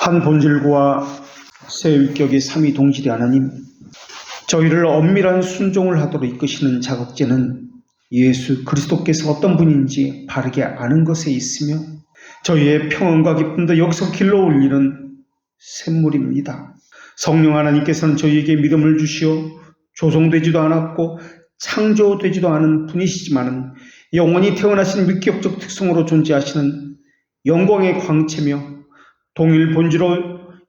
한 본질과 새 율격의 삼위 동질의 하나님, 저희를 엄밀한 순종을 하도록 이끄시는 자극제는 예수 그리스도께서 어떤 분인지 바르게 아는 것에 있으며 저희의 평안과 기쁨도 여기서 길러 올리는 샘물입니다. 성령 하나님께서는 저희에게 믿음을 주시어 조성되지도 않았고 창조되지도 않은 분이시지만 영원히 태어나신 위격적 특성으로 존재하시는 영광의 광채며 동일 본질로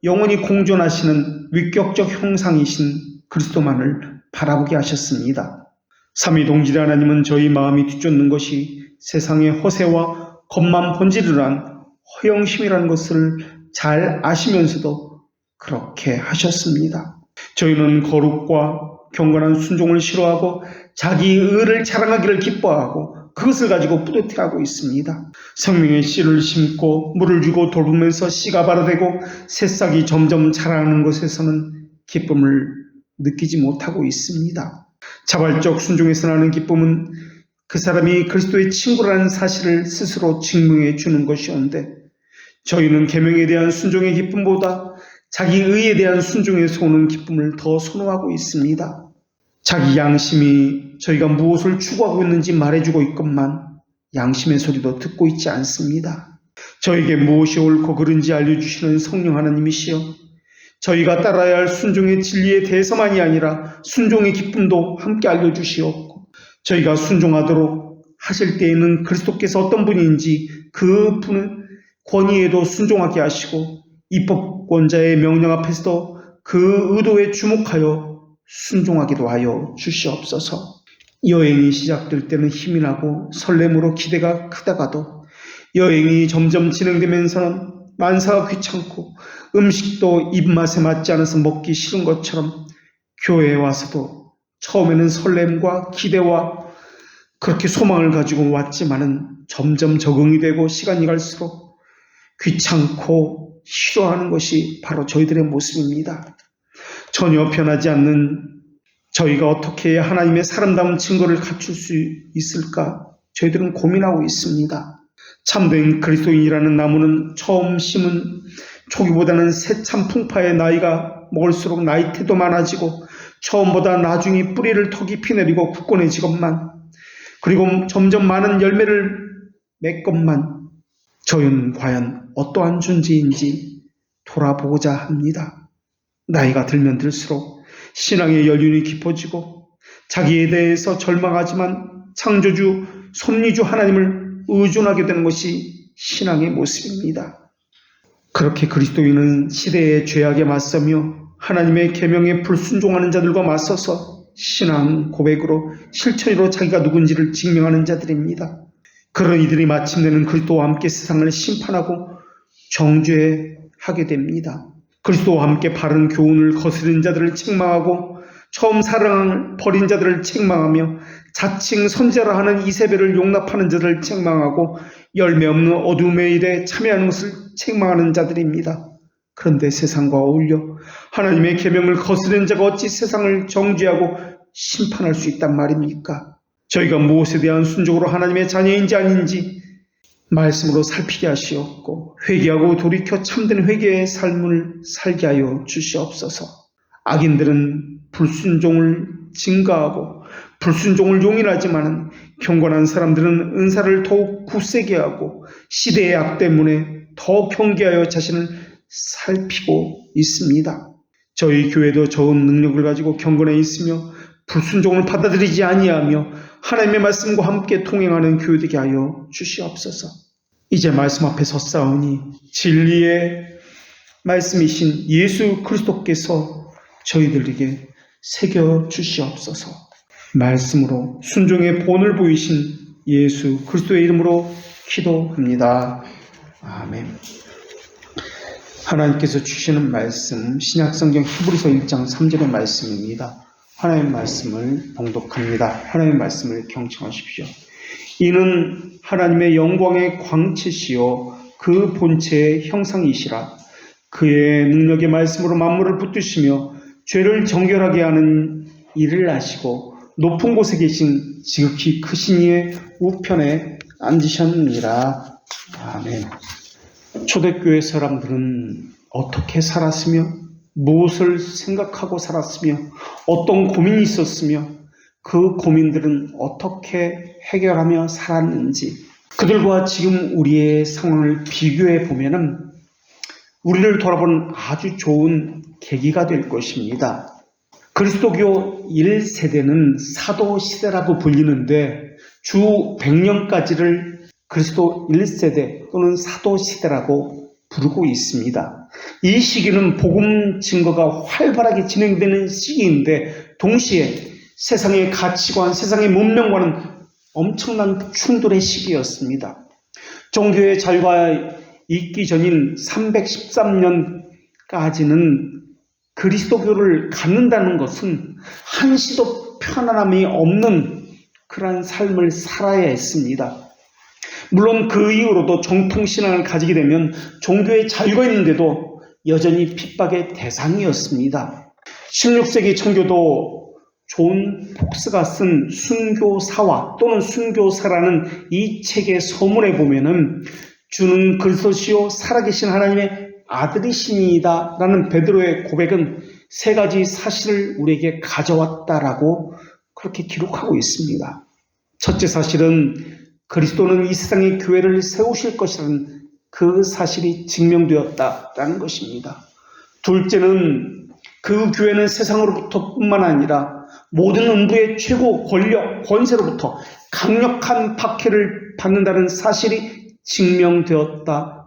영원히 공존하시는 위격적 형상이신 그리스도만을 바라보게 하셨습니다. 삼위동질의 하나님은 저희 마음이 뒤쫓는 것이 세상의 허세와 겁만 본질을 한 허영심이라는 것을 잘 아시면서도 그렇게 하셨습니다. 저희는 거룩과 경건한 순종을 싫어하고 자기 의를 자랑하기를 기뻐하고 그것을 가지고 뿌듯해하고 있습니다. 생명의 씨를 심고 물을 주고 돌보면서 씨가 발효되고 새싹이 점점 자라는 것에서는 기쁨을 느끼지 못하고 있습니다. 자발적 순종에서 나는 기쁨은 그 사람이 그리스도의 친구라는 사실을 스스로 증명해 주는 것이었는데 저희는 계명에 대한 순종의 기쁨보다 자기 의에 대한 순종에서 오는 기쁨을 더 선호하고 있습니다. 자기 양심이 저희가 무엇을 추구하고 있는지 말해주고 있건만 양심의 소리도 듣고 있지 않습니다. 저에게 무엇이 옳고 그른지 알려주시는 성령 하나님이시여 저희가 따라야 할 순종의 진리에 대해서만이 아니라 순종의 기쁨도 함께 알려주시옵고 저희가 순종하도록 하실 때에는 그리스도께서 어떤 분인지 그 분의 권위에도 순종하게 하시고 입법권자의 명령 앞에서도 그 의도에 주목하여 순종하기도 하여 주시옵소서. 여행이 시작될 때는 힘이 나고 설렘으로 기대가 크다가도 여행이 점점 진행되면서는 만사가 귀찮고 음식도 입맛에 맞지 않아서 먹기 싫은 것처럼 교회에 와서도 처음에는 설렘과 기대와 그렇게 소망을 가지고 왔지만은 점점 적응이 되고 시간이 갈수록 귀찮고 싫어하는 것이 바로 저희들의 모습입니다. 전혀 변하지 않는 저희가 어떻게 해야 하나님의 사람다운 증거를 갖출 수 있을까 저희들은 고민하고 있습니다. 참된 그리스도인이라는 나무는 처음 심은 초기보다는 새참 풍파의 나이가 먹을수록 나이테도 많아지고 처음보다 나중에 뿌리를 더 깊이 내리고 굳건해지건만 그리고 점점 많은 열매를 맺건만 저희는 과연 어떠한 존재인지 돌아보고자 합니다. 나이가 들면 들수록 신앙의 연륜이 깊어지고 자기에 대해서 절망하지만 창조주, 섭리주 하나님을 의존하게 되는 것이 신앙의 모습입니다. 그렇게 그리스도인은 시대의 죄악에 맞서며 하나님의 계명에 불순종하는 자들과 맞서서 신앙 고백으로 실천으로 자기가 누군지를 증명하는 자들입니다. 그런 이들이 마침내는 그리스도와 함께 세상을 심판하고 정죄하게 됩니다. 그리스도와 함께 바른 교훈을 거스른 자들을 책망하고 처음 사랑을 버린 자들을 책망하며 자칭 선지자라 하는 이세벨을 용납하는 자들을 책망하고 열매 없는 어둠의 일에 참여하는 것을 책망하는 자들입니다. 그런데 세상과 어울려 하나님의 계명을 거스른 자가 어찌 세상을 정죄하고 심판할 수 있단 말입니까? 저희가 무엇에 대한 순종으로 하나님의 자녀인지 아닌지 말씀으로 살피게 하시옵고 회개하고 돌이켜 참된 회개의 삶을 살게 하여 주시옵소서. 악인들은 불순종을 증가하고 불순종을 용인하지만 경건한 사람들은 은사를 더욱 굳세게 하고 시대의 악 때문에 더 경계하여 자신을 살피고 있습니다. 저희 교회도 좋은 능력을 가지고 경건해 있으며 불순종을 받아들이지 아니하며 하나님의 말씀과 함께 통행하는 교회 되게 하여 주시옵소서. 이제 말씀 앞에 섰사오니 진리의 말씀이신 예수 그리스도께서 저희들에게 새겨 주시옵소서. 말씀으로 순종의 본을 보이신 예수 그리스도의 이름으로 기도합니다. 아멘. 하나님께서 주시는 말씀 신약성경 히브리서 1장 3절의 말씀입니다. 하나님의 말씀을 봉독합니다. 하나님의 말씀을 경청하십시오. 이는 하나님의 영광의 광채시요 그 본체의 형상이시라. 그의 능력의 말씀으로 만물을 붙드시며 죄를 정결하게 하는 일을 하시고 높은 곳에 계신 지극히 크신 이의 우편에 앉으셨느니라. 아멘. 초대교회 사람들은 어떻게 살았으며 무엇을 생각하고 살았으며 어떤 고민이 있었으며 그 고민들은 어떻게 해결하며 살았는지 그들과 지금 우리의 상황을 비교해 보면은 우리를 돌아보는 아주 좋은 계기가 될 것입니다. 그리스도교 1세대는 사도시대라고 불리는데 주 100년까지를 그리스도 1세대 또는 사도시대라고 부르고 있습니다. 이 시기는 복음 증거가 활발하게 진행되는 시기인데 동시에 세상의 가치관, 세상의 문명과는 엄청난 충돌의 시기였습니다. 종교의 자유가 있기 전인 313년까지는 그리스도교를 갖는다는 것은 한시도 편안함이 없는 그러한 삶을 살아야 했습니다. 물론 그 이후로도 정통신앙을 가지게 되면 종교의 자유가 있는데도 여전히 핍박의 대상이었습니다. 16세기 청교도 존 폭스가 쓴 순교사화 또는 순교사라는 이 책의 서문에 보면은 주는 그리스도시요 살아계신 하나님의 아들이시니이다 라는 베드로의 고백은 세 가지 사실을 우리에게 가져왔다라고 그렇게 기록하고 있습니다. 첫째 사실은 그리스도는 이 세상의 교회를 세우실 것이라는 그 사실이 증명되었다라는 것입니다. 둘째는 그 교회는 세상으로부터 뿐만 아니라 모든 음부의 최고 권력, 권세로부터 강력한 박해를 받는다는 사실이 증명되었다.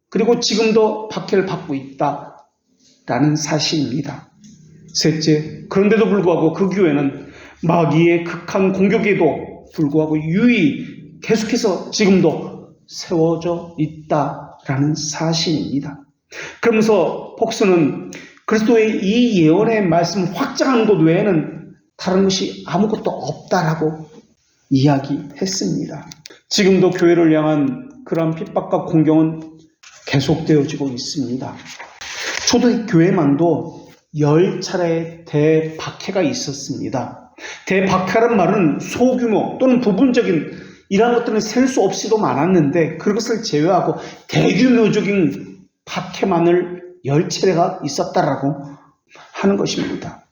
그리고 지금도 박해를 받고 있다라는 사실입니다. 셋째, 그런데도 불구하고 그 교회는 마귀의 극한 공격에도 불구하고 유의히 계속해서 지금도 세워져 있다라는 사실입니다. 그러면서 폭스는 그리스도의 이 예언의 말씀 확장한 것 외에는 다른 것이 아무것도 없다라고 이야기했습니다. 지금도 교회를 향한 그러한 핍박과 공경은 계속되어지고 있습니다. 초대교회만도 10차례의 대박해가 있었습니다. 대박해라는 말은 소규모 또는 부분적인 이러한 것들은 셀 수 없이도 많았는데 그것을 제외하고 대규모적인 박해만을 10차례가 있었다라고 하는 것입니다.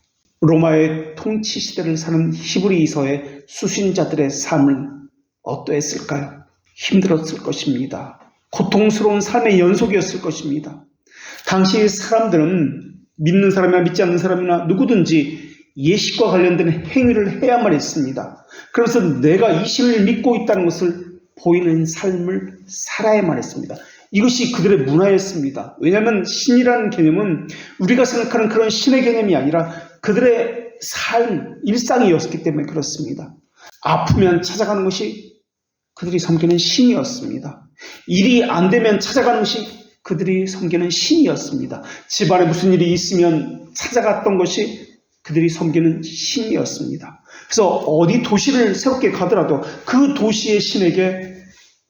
로마의 통치 시대를 사는 히브리서의 수신자들의 삶은 어떠했을까요? 힘들었을 것입니다. 고통스러운 삶의 연속이었을 것입니다. 당시 사람들은 믿는 사람이나 믿지 않는 사람이나 누구든지 예식과 관련된 행위를 해야만 했습니다. 그래서 내가 이 신을 믿고 있다는 것을 보이는 삶을 살아야만 했습니다. 이것이 그들의 문화였습니다. 왜냐하면 신이라는 개념은 우리가 생각하는 그런 신의 개념이 아니라 그들의 삶, 일상이었기 때문에 그렇습니다. 아프면 찾아가는 것이 그들이 섬기는 신이었습니다. 일이 안 되면 찾아가는 것이 그들이 섬기는 신이었습니다. 집안에 무슨 일이 있으면 찾아갔던 것이 그들이 섬기는 신이었습니다. 그래서 어디 도시를 새롭게 가더라도 그 도시의 신에게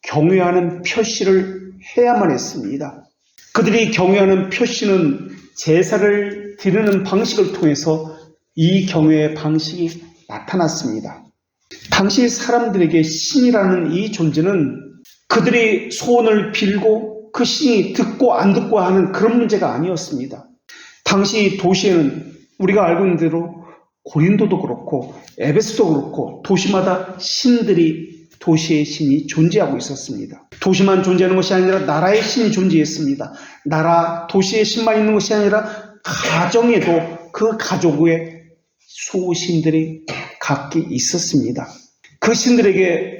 경외하는 표시를 해야만 했습니다. 그들이 경외하는 표시는 제사를 드리는 방식을 통해서 이 경외의 방식이 나타났습니다. 당시 사람들에게 신이라는 이 존재는 그들이 소원을 빌고 그 신이 듣고 안 듣고 하는 그런 문제가 아니었습니다. 당시 도시에는 우리가 알고 있는 대로 고린도도 그렇고 에베소도 그렇고 도시마다 신들이 도시의 신이 존재하고 있었습니다. 도시만 존재하는 것이 아니라 나라의 신이 존재했습니다. 나라, 도시의 신만 있는 것이 아니라 가정에도 그 가족의 수호신들이 각기 있었습니다. 그 신들에게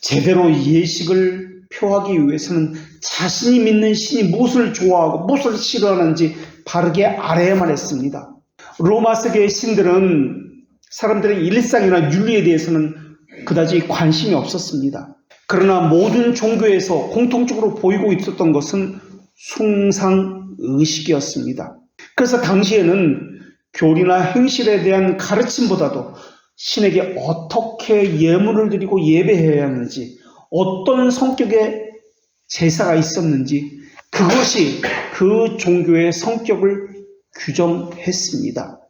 제대로 예식을 표하기 위해서는 자신이 믿는 신이 무엇을 좋아하고 무엇을 싫어하는지 바르게 알아야만 했습니다. 로마 세계의 신들은 사람들의 일상이나 윤리에 대해서는 그다지 관심이 없었습니다. 그러나 모든 종교에서 공통적으로 보이고 있었던 것은 숭상의식이었습니다. 그래서 당시에는 교리나 행실에 대한 가르침보다도 신에게 어떻게 예물을 드리고 예배해야 하는지, 어떤 성격의 제사가 있었는지 그것이 그 종교의 성격을 규정했습니다.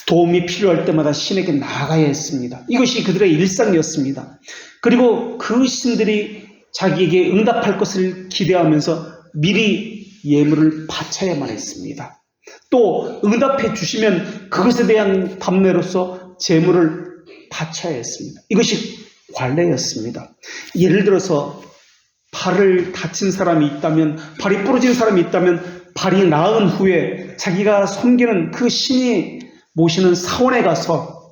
도움이 필요할 때마다 신에게 나아가야 했습니다. 이것이 그들의 일상이었습니다. 그리고 그 신들이 자기에게 응답할 것을 기대하면서 미리 예물을 바쳐야만 했습니다. 또 응답해 주시면 그것에 대한 답례로서 제물을 바쳐야 했습니다. 이것이 관례였습니다. 예를 들어서 발을 다친 사람이 있다면, 발이 부러진 사람이 있다면 발이 나은 후에 자기가 섬기는 그 신이 모시는 사원에 가서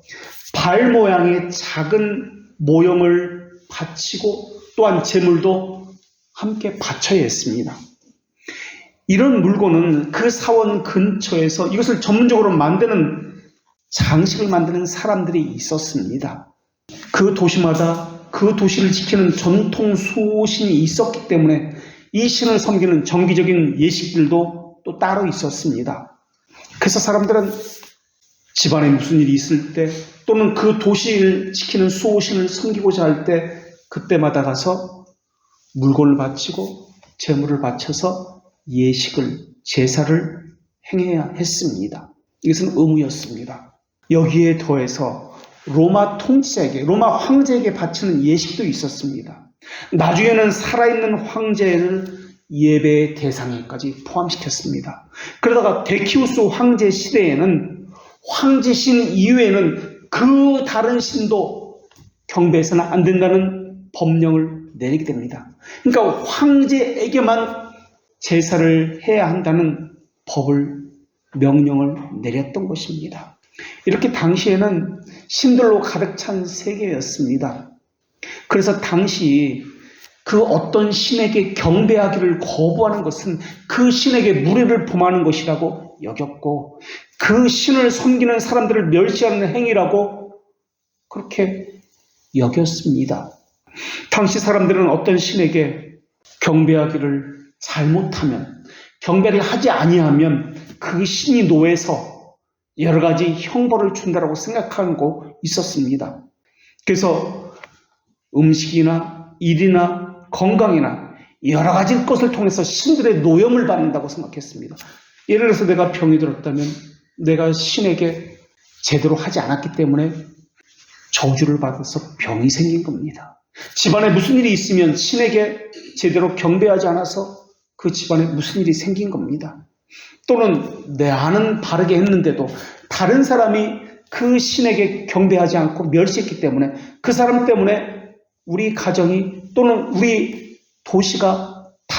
발 모양의 작은 모형을 바치고 또한 제물도 함께 바쳐야 했습니다. 이런 물건은 그 사원 근처에서 이것을 전문적으로 만드는 장식을 만드는 사람들이 있었습니다. 그 도시마다 그 도시를 지키는 전통 수호신이 있었기 때문에 이 신을 섬기는 정기적인 예식들도 또 따로 있었습니다. 그래서 사람들은 집안에 무슨 일이 있을 때 또는 그 도시를 지키는 수호신을 섬기고자 할 때 그때마다 가서 물건을 바치고 제물을 바쳐서 예식을, 제사를 행해야 했습니다. 이것은 의무였습니다. 여기에 더해서 로마 통치자에게, 로마 황제에게 바치는 예식도 있었습니다. 나중에는 살아있는 황제를 예배의 대상에까지 포함시켰습니다. 그러다가 데키우스 황제 시대에는 황제신 이외에는 그 다른 신도 경배해서는 안 된다는 법령을 내리게 됩니다. 그러니까 황제에게만 제사를 해야 한다는 법을, 명령을 내렸던 것입니다. 이렇게 당시에는 신들로 가득 찬 세계였습니다. 그래서 당시 그 어떤 신에게 경배하기를 거부하는 것은 그 신에게 무례를 범하는 것이라고 여겼고, 그 신을 섬기는 사람들을 멸시하는 행위라고 그렇게 여겼습니다. 당시 사람들은 어떤 신에게 경배하기를 잘못하면, 경배를 하지 아니하면 그 신이 노해서 여러 가지 형벌을 준다라고 생각하는 거 있었습니다. 그래서 음식이나 일이나 건강이나 여러 가지 것을 통해서 신들의 노염을 받는다고 생각했습니다. 예를 들어서 내가 병이 들었다면 내가 신에게 제대로 하지 않았기 때문에 저주를 받아서 병이 생긴 겁니다. 집안에 무슨 일이 있으면 신에게 제대로 경배하지 않아서 그 집안에 무슨 일이 생긴 겁니다. 또는 내 아는 바르게 했는데도 다른 사람이 그 신에게 경배하지 않고 멸시했기 때문에 그 사람 때문에 우리 가정이 또는 우리 도시가 다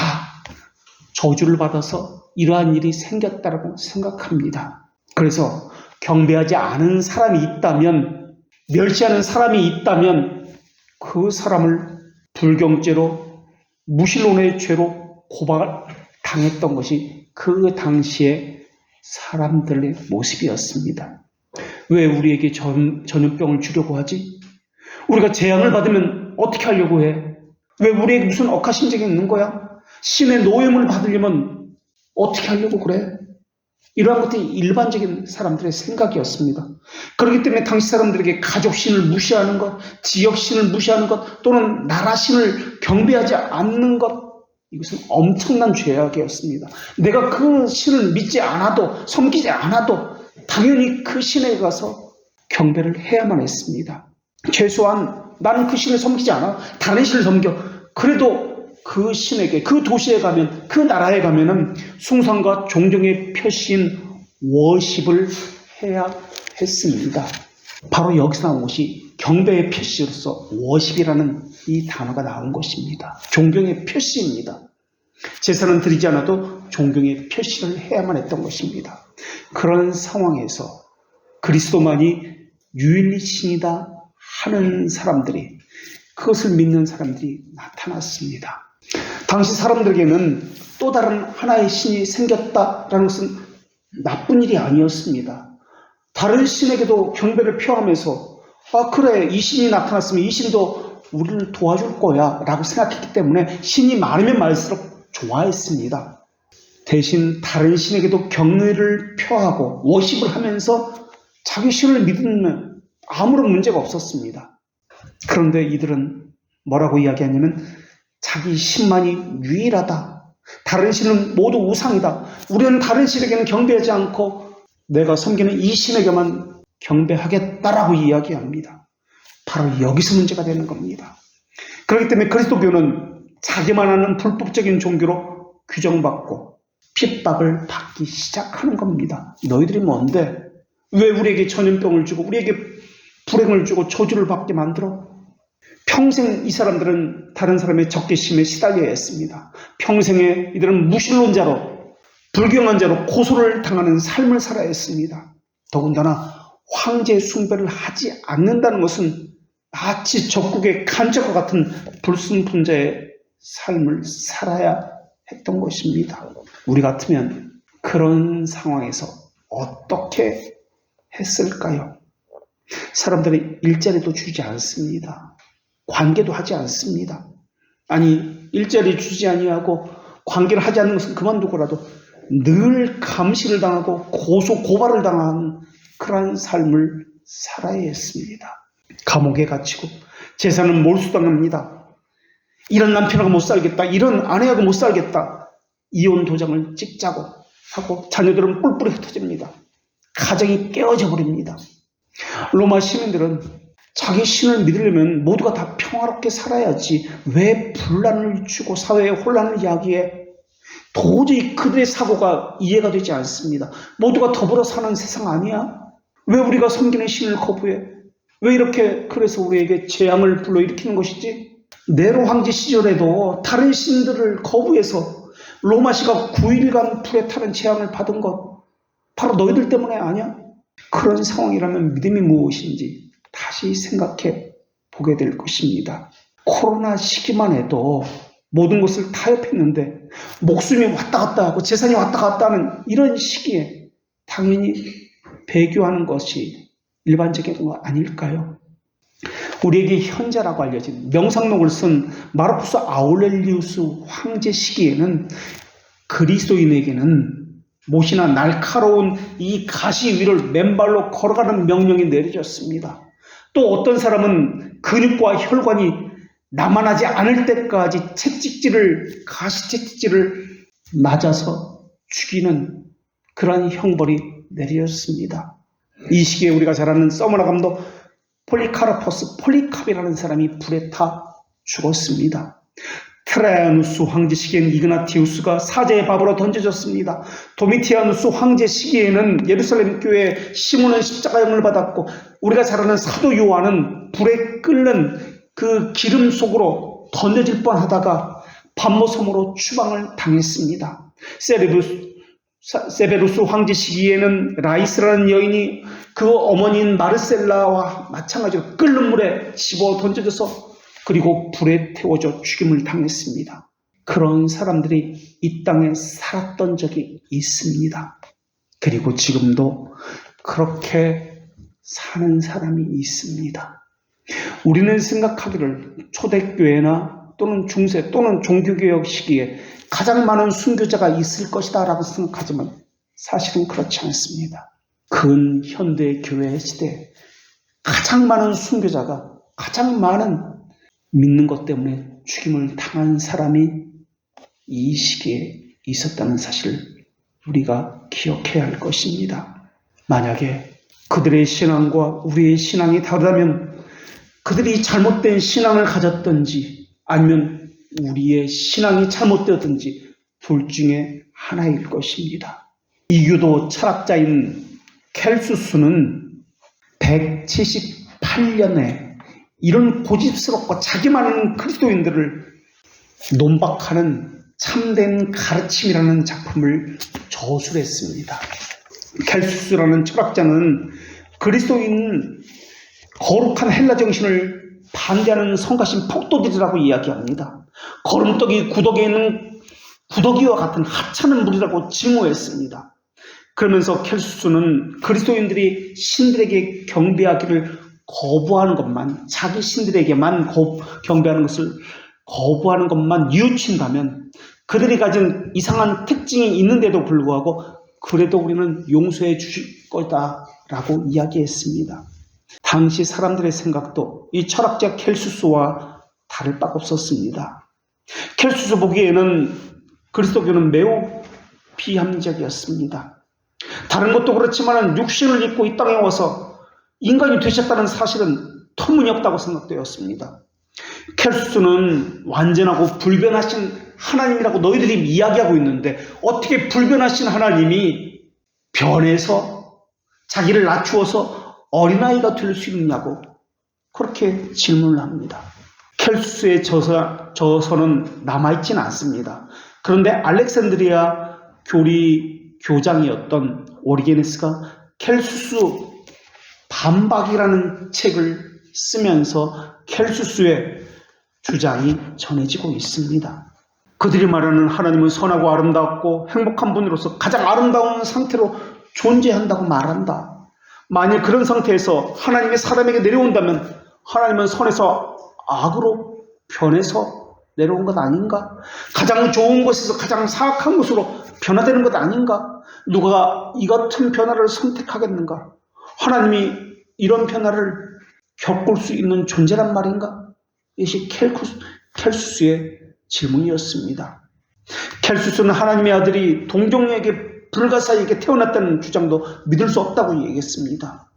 저주를 받아서 이러한 일이 생겼다고 생각합니다. 그래서 경배하지 않은 사람이 있다면, 멸시하는 사람이 있다면 그 사람을 불경죄로, 무신론의 죄로 고발당했던 것이 그 당시의 사람들의 모습이었습니다. 왜 우리에게 전염병을 주려고 하지? 우리가 재앙을 받으면 어떻게 하려고 해? 왜 우리에게 무슨 억하심정이 있는 거야? 신의 노염을 받으려면 어떻게 하려고 그래? 이러한 것들이 일반적인 사람들의 생각이었습니다. 그렇기 때문에 당시 사람들에게 가족신을 무시하는 것, 지역신을 무시하는 것, 또는 나라신을 경배하지 않는 것, 이것은 엄청난 죄악이었습니다. 내가 그 신을 믿지 않아도, 섬기지 않아도 당연히 그 신에 가서 경배를 해야만 했습니다. 최소한 나는 그 신을 섬기지 않아, 다른 신을 섬겨. 그래도 그 신에게, 그 도시에 가면, 그 나라에 가면은 숭상과 존경의 표시인 워십을 해야 했습니다. 바로 여기서 나온 것이 경배의 표시로서 워십이라는 이 단어가 나온 것입니다. 존경의 표시입니다. 제사는 드리지 않아도 존경의 표시를 해야만 했던 것입니다. 그런 상황에서 그리스도만이 유일의 신이다 하는 사람들이, 그것을 믿는 사람들이 나타났습니다. 당시 사람들에게는 또 다른 하나의 신이 생겼다라는 것은 나쁜 일이 아니었습니다. 다른 신에게도 경배를 표하면서 그래, 이 신이 나타났으면 이 신도 우리를 도와줄 거야 라고 생각했기 때문에 신이 많으면 많을수록 좋아했습니다. 대신 다른 신에게도 경외를 표하고 워십을 하면서 자기 신을 믿으면 아무런 문제가 없었습니다. 그런데 이들은 뭐라고 이야기하냐면 자기 신만이 유일하다. 다른 신은 모두 우상이다. 우리는 다른 신에게는 경배하지 않고 내가 섬기는 이 신에게만 경배하겠다라고 이야기합니다. 바로 여기서 문제가 되는 겁니다. 그렇기 때문에 그리스도교는 자기만 하는 불법적인 종교로 규정받고 핍박을 받기 시작하는 겁니다. 너희들이 뭔데? 왜 우리에게 전염병을 주고 우리에게 불행을 주고 저주를 받게 만들어? 평생 이 사람들은 다른 사람의 적개심에 시달려야 했습니다. 평생에 이들은 무신론자로 불경한 자로 고소를 당하는 삶을 살아야 했습니다. 더군다나 황제 숭배를 하지 않는다는 것은 마치 적국의 간첩과 같은 불순분자의 삶을 살아야 했던 것입니다. 우리 같으면 그런 상황에서 어떻게 했을까요? 사람들이 일자리도 주지 않습니다. 관계도 하지 않습니다. 아니, 일자리 주지 아니하고 관계를 하지 않는 것은 그만두고라도 늘 감시를 당하고 고발을 당하는 그러한 삶을 살아야 했습니다. 감옥에 갇히고 재산은 몰수당합니다. 이런 남편하고 못 살겠다, 이런 아내하고 못 살겠다, 이혼 도장을 찍자고 하고 자녀들은 뿔뿔이 흩어집니다. 가정이 깨어져 버립니다. 로마 시민들은 자기 신을 믿으려면 모두가 다 평화롭게 살아야지 왜 분란을 주고 사회에 혼란을 야기해? 도저히 그들의 사고가 이해가 되지 않습니다. 모두가 더불어 사는 세상 아니야? 왜 우리가 섬기는 신을 거부해? 왜 이렇게 그래서 우리에게 재앙을 불러일으키는 것이지? 네로 황제 시절에도 다른 신들을 거부해서 로마시가 9일간 불에 타는 재앙을 받은 것 바로 너희들 때문에 아니야? 그런 상황이라면 믿음이 무엇인지 다시 생각해 보게 될 것입니다. 코로나 시기만 해도 모든 것을 타협했는데 목숨이 왔다 갔다 하고 재산이 왔다 갔다 하는 이런 시기에 당연히 배교하는 것이 일반적인 거 아닐까요? 우리에게 현자라고 알려진 명상록을 쓴 마르쿠스 아우렐리우스 황제 시기에는 그리스도인에게는 못이나 날카로운 이 가시 위를 맨발로 걸어가는 명령이 내려졌습니다. 또 어떤 사람은 근육과 혈관이 남아나지 않을 때까지 가시 채찍질을 맞아서 죽이는 그러한 형벌이 내려졌습니다. 이 시기에 우리가 잘 아는 서머나 감독 폴리캅이라는 사람이 불에 타 죽었습니다. 트라야누스 황제 시기에는 이그나티우스가 사제의 밥으로 던져졌습니다. 도미티아누스 황제 시기에는 예루살렘 교회 시몬은 십자가형을 받았고 우리가 잘 아는 사도 요한은 불에 끓는 그 기름 속으로 던져질 뻔하다가 반모섬으로 추방을 당했습니다. 세베루스 황제 시기에는 라이스라는 여인이 그 어머니인 마르셀라와 마찬가지로 끓는 물에 집어 던져져서 그리고 불에 태워져 죽임을 당했습니다. 그런 사람들이 이 땅에 살았던 적이 있습니다. 그리고 지금도 그렇게 사는 사람이 있습니다. 우리는 생각하기를 초대교회나 또는 중세 또는 종교개혁 시기에 가장 많은 순교자가 있을 것이다 라고 생각하지만 사실은 그렇지 않습니다. 근현대 교회 시대에 가장 많은 순교자가 가장 많은 믿는 것 때문에 죽임을 당한 사람이 이 시기에 있었다는 사실을 우리가 기억해야 할 것입니다. 만약에 그들의 신앙과 우리의 신앙이 다르다면 그들이 잘못된 신앙을 가졌던지 아니면 우리의 신앙이 잘못되었든지 둘 중에 하나일 것입니다. 이교도 철학자인 켈수스는 178년에 이런 고집스럽고 자기만은 그리스도인들을 논박하는 참된 가르침이라는 작품을 저술했습니다. 켈수스라는 철학자는 그리스도인 거룩한 헬라 정신을 반대하는 성가신 폭도들이라고 이야기합니다. 거름떡이 구덕에 있는 구더기와 같은 하찮은 무리라고 징후했습니다. 그러면서 켈수스는 그리스도인들이 신들에게 경배하기를 거부하는 것만, 자기 신들에게만 경배하는 것을 거부하는 것만 뉘우친다면 그들이 가진 이상한 특징이 있는데도 불구하고 그래도 우리는 용서해 주실 거다라고 이야기했습니다. 당시 사람들의 생각도 이 철학자 켈수스와 다를 바가 없었습니다. 켈수스 보기에는 그리스도교는 매우 비합리적이었습니다. 다른 것도 그렇지만 육신을 입고 이 땅에 와서 인간이 되셨다는 사실은 터무니없다고 생각되었습니다. 켈수스는 완전하고 불변하신 하나님이라고 너희들이 이야기하고 있는데 어떻게 불변하신 하나님이 변해서 자기를 낮추어서 어린아이가 될 수 있느냐고 그렇게 질문을 합니다. 켈수스의 저서는 남아있지는 않습니다. 그런데 알렉산드리아 교장이었던 오리게네스가 켈수스 반박이라는 책을 쓰면서 켈수스의 주장이 전해지고 있습니다. 그들이 말하는 하나님은 선하고 아름답고 행복한 분으로서 가장 아름다운 상태로 존재한다고 말한다. 만일 그런 상태에서 하나님의 사람에게 내려온다면 하나님은 선에서 악으로 변해서 내려온 것 아닌가? 가장 좋은 곳에서 가장 사악한 곳으로 변화되는 것 아닌가? 누가 이 같은 변화를 선택하겠는가? 하나님이 이런 변화를 겪을 수 있는 존재란 말인가? 이것이 켈수스의 질문이었습니다. 켈수스는 하나님의 아들이 동정녀에게 불가사에게 태어났다는 주장도 믿을 수 없다고 얘기했습니다.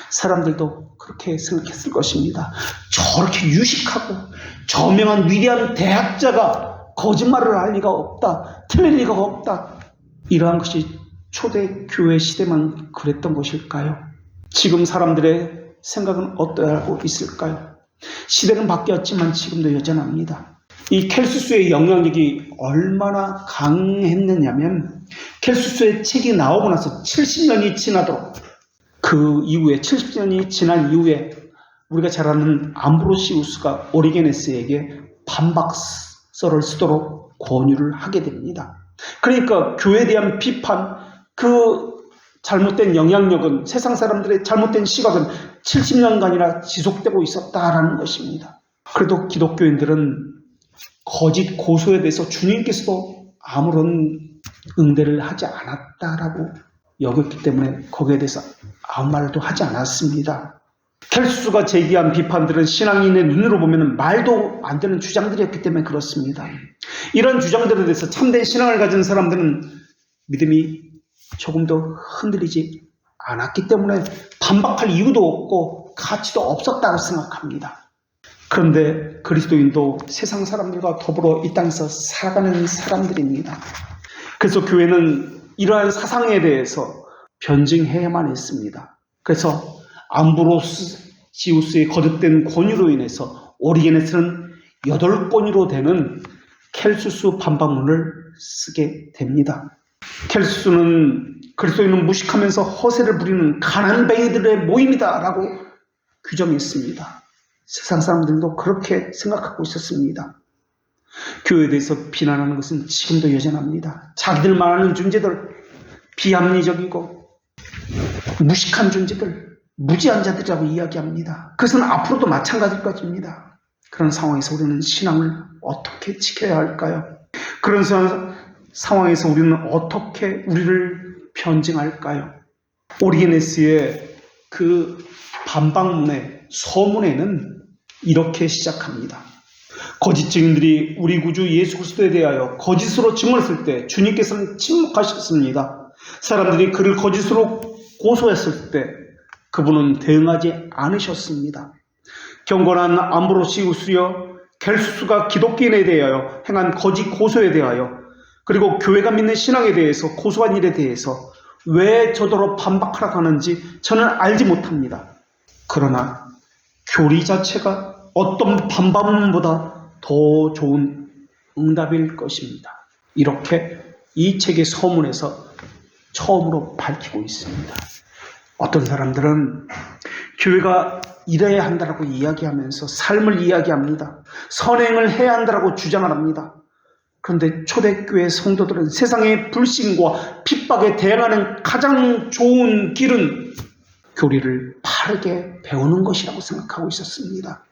사람들도 그렇게 생각했을 것입니다. 저렇게 유식하고 저명한 위대한 대학자가 거짓말을 할 리가 없다. 틀릴 리가 없다. 이러한 것이 초대교회 시대만 그랬던 것일까요? 지금 사람들의 생각은 어떠하고 있을까요? 시대는 바뀌었지만 지금도 여전합니다. 이 켈수스의 영향력이 얼마나 강했느냐면 켈수스의 책이 나오고 나서 70년이 지나도록 그 이후에 70년이 지난 이후에 우리가 잘 아는 암브로시우스가 오리게네스에게 반박서를 쓰도록 권유를 하게 됩니다. 그러니까 교회에 대한 비판, 그 잘못된 영향력은 세상 사람들의 잘못된 시각은 70년간이나 지속되고 있었다라는 것입니다. 그래도 기독교인들은 거짓 고소에 대해서 주님께서도 아무런 응대를 하지 않았다라고 여겼기 때문에 거기에 대해서 아무 말도 하지 않았습니다. 켈수스가 제기한 비판들은 신앙인의 눈으로 보면 말도 안 되는 주장들이었기 때문에 그렇습니다. 이런 주장들에 대해서 참된 신앙을 가진 사람들은 믿음이 조금도 흔들리지 않았기 때문에 반박할 이유도 없고 가치도 없었다고 생각합니다. 그런데 그리스도인도 세상 사람들과 더불어 이 땅에서 살아가는 사람들입니다. 그래서 교회는 이러한 사상에 대해서 변증해야만 했습니다. 그래서 암브로시우스의 거듭된 권유로 인해서 오리게네스는 8권유로 되는 켈수스 반박문을 쓰게 됩니다. 켈수스는 그리스도인은 무식하면서 허세를 부리는 가난뱅이들의 모임이다라고 규정했습니다. 세상 사람들도 그렇게 생각하고 있었습니다. 교회에 대해서 비난하는 것은 지금도 여전합니다. 자기들만 아는 존재들, 비합리적이고 무식한 존재들, 무지한 자들이라고 이야기합니다. 그것은 앞으로도 마찬가지일 것입니다. 그런 상황에서 우리는 신앙을 어떻게 지켜야 할까요? 그런 상황에서 우리는 어떻게 우리를 변증할까요? 오리게네스의 그 반박문의 서문에는 이렇게 시작합니다. 거짓 증인들이 우리 구주 예수 그리스도에 대하여 거짓으로 증언했을 때 주님께서는 침묵하셨습니다. 사람들이 그를 거짓으로 고소했을 때 그분은 대응하지 않으셨습니다. 경건한 암브로시우스여, 켈수스가 기독교인에 대하여 행한 거짓 고소에 대하여 그리고 교회가 믿는 신앙에 대해서 고소한 일에 대해서 왜 저더러 반박하라고 하는지 저는 알지 못합니다. 그러나 교리 자체가 어떤 반박문보다 더 좋은 응답일 것입니다. 이렇게 이 책의 서문에서 처음으로 밝히고 있습니다. 어떤 사람들은 교회가 이래야 한다라고 이야기하면서 삶을 이야기합니다. 선행을 해야 한다라고 주장을 합니다. 그런데 초대교회 성도들은 세상의 불신과 핍박에 대응하는 가장 좋은 길은 교리를 바르게 배우는 것이라고 생각하고 있었습니다.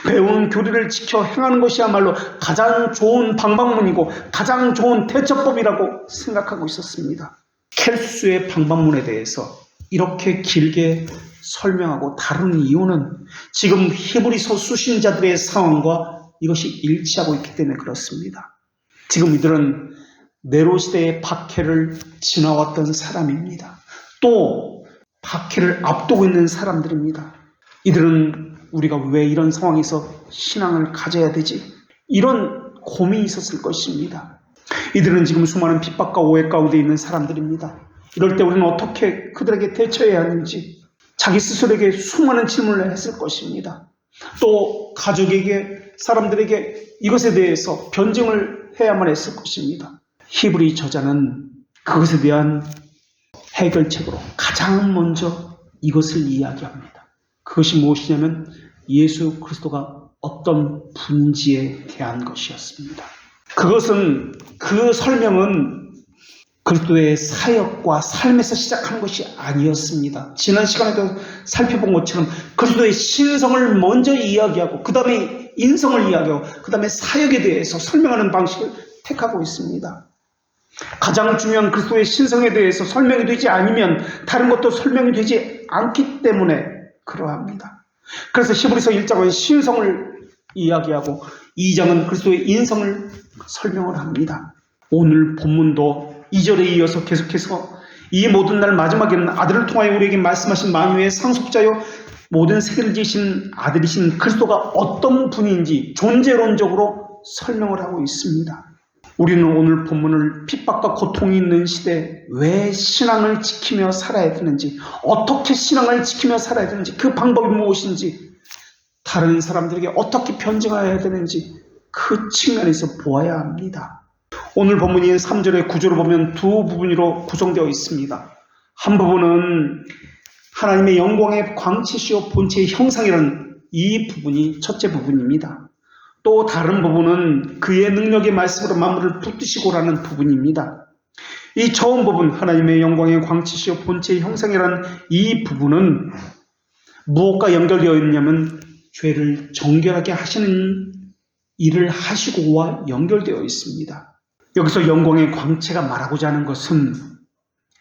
배운 교리를 지켜 행하는 것이야말로 가장 좋은 방법문이고 가장 좋은 대처법이라고 생각하고 있었습니다. 켈수스의 방법문에 대해서 이렇게 길게 설명하고 다루는 이유는 지금 히브리서 수신자들의 상황과 이것이 일치하고 있기 때문에 그렇습니다. 지금 이들은 네로 시대의 박해를 지나왔던 사람입니다. 또 박해를 앞두고 있는 사람들입니다. 이들은 우리가 왜 이런 상황에서 신앙을 가져야 되지? 이런 고민이 있었을 것입니다. 이들은 지금 수많은 핍박과 오해 가운데 있는 사람들입니다. 이럴 때 우리는 어떻게 그들에게 대처해야 하는지 자기 스스로에게 수많은 질문을 했을 것입니다. 또 가족에게, 사람들에게 이것에 대해서 변증을 해야만 했을 것입니다. 히브리 저자는 그것에 대한 해결책으로 가장 먼저 이것을 이야기합니다. 그것이 무엇이냐면 예수 그리스도가 어떤 분인지에 대한 것이었습니다. 그 설명은 그리스도의 사역과 삶에서 시작한 것이 아니었습니다. 지난 시간에도 살펴본 것처럼 그리스도의 신성을 먼저 이야기하고 그 다음에 인성을 이야기하고 그 다음에 사역에 대해서 설명하는 방식을 택하고 있습니다. 가장 중요한 그리스도의 신성에 대해서 설명이 되지 않으면 다른 것도 설명이 되지 않기 때문에 그러합니다. 그래서 히브리서 1장은 신성을 이야기하고 2장은 그리스도의 인성을 설명을 합니다. 오늘 본문도 2절에 이어서 계속해서 이 모든 날 마지막에는 아들을 통하여 우리에게 말씀하신 만유의 상속자요 모든 세계를 지으신 아들이신 그리스도가 어떤 분인지 존재론적으로 설명을 하고 있습니다. 우리는 오늘 본문을 핍박과 고통이 있는 시대에 왜 신앙을 지키며 살아야 되는지, 어떻게 신앙을 지키며 살아야 되는지, 그 방법이 무엇인지, 다른 사람들에게 어떻게 변증해야 되는지 그 측면에서 보아야 합니다. 오늘 본문인 3절의 구조를 보면 두 부분으로 구성되어 있습니다. 한 부분은 하나님의 영광의 광채시요 본체의 형상이라는 이 부분이 첫째 부분입니다. 또 다른 부분은 그의 능력의 말씀으로 만물을 붙드시고라는 부분입니다. 이 처음 부분 하나님의 영광의 광채시요 본체의 형상이라는 이 부분은 무엇과 연결되어 있냐면 죄를 정결하게 하시는 일을 하시고와 연결되어 있습니다. 여기서 영광의 광채가 말하고자 하는 것은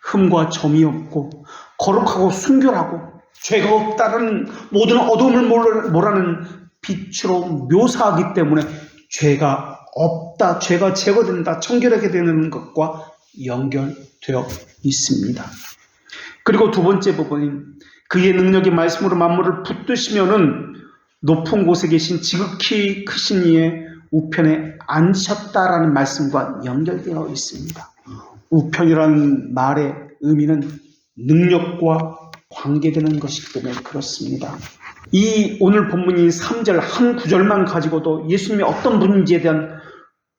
흠과 점이 없고 거룩하고 순결하고 죄가 없다는 모든 어둠을 몰아는 빛으로 묘사하기 때문에 죄가 없다, 죄가 제거된다, 청결하게 되는 것과 연결되어 있습니다. 그리고 두 번째 부분인 그의 능력의 말씀으로 만물을 붙드시면은 높은 곳에 계신 지극히 크신 이의 우편에 앉으셨다라는 말씀과 연결되어 있습니다. 우편이라는 말의 의미는 능력과 관계되는 것이기 때문에 그렇습니다. 이 오늘 본문인 3절 한 구절만 가지고도 예수님이 어떤 분인지에 대한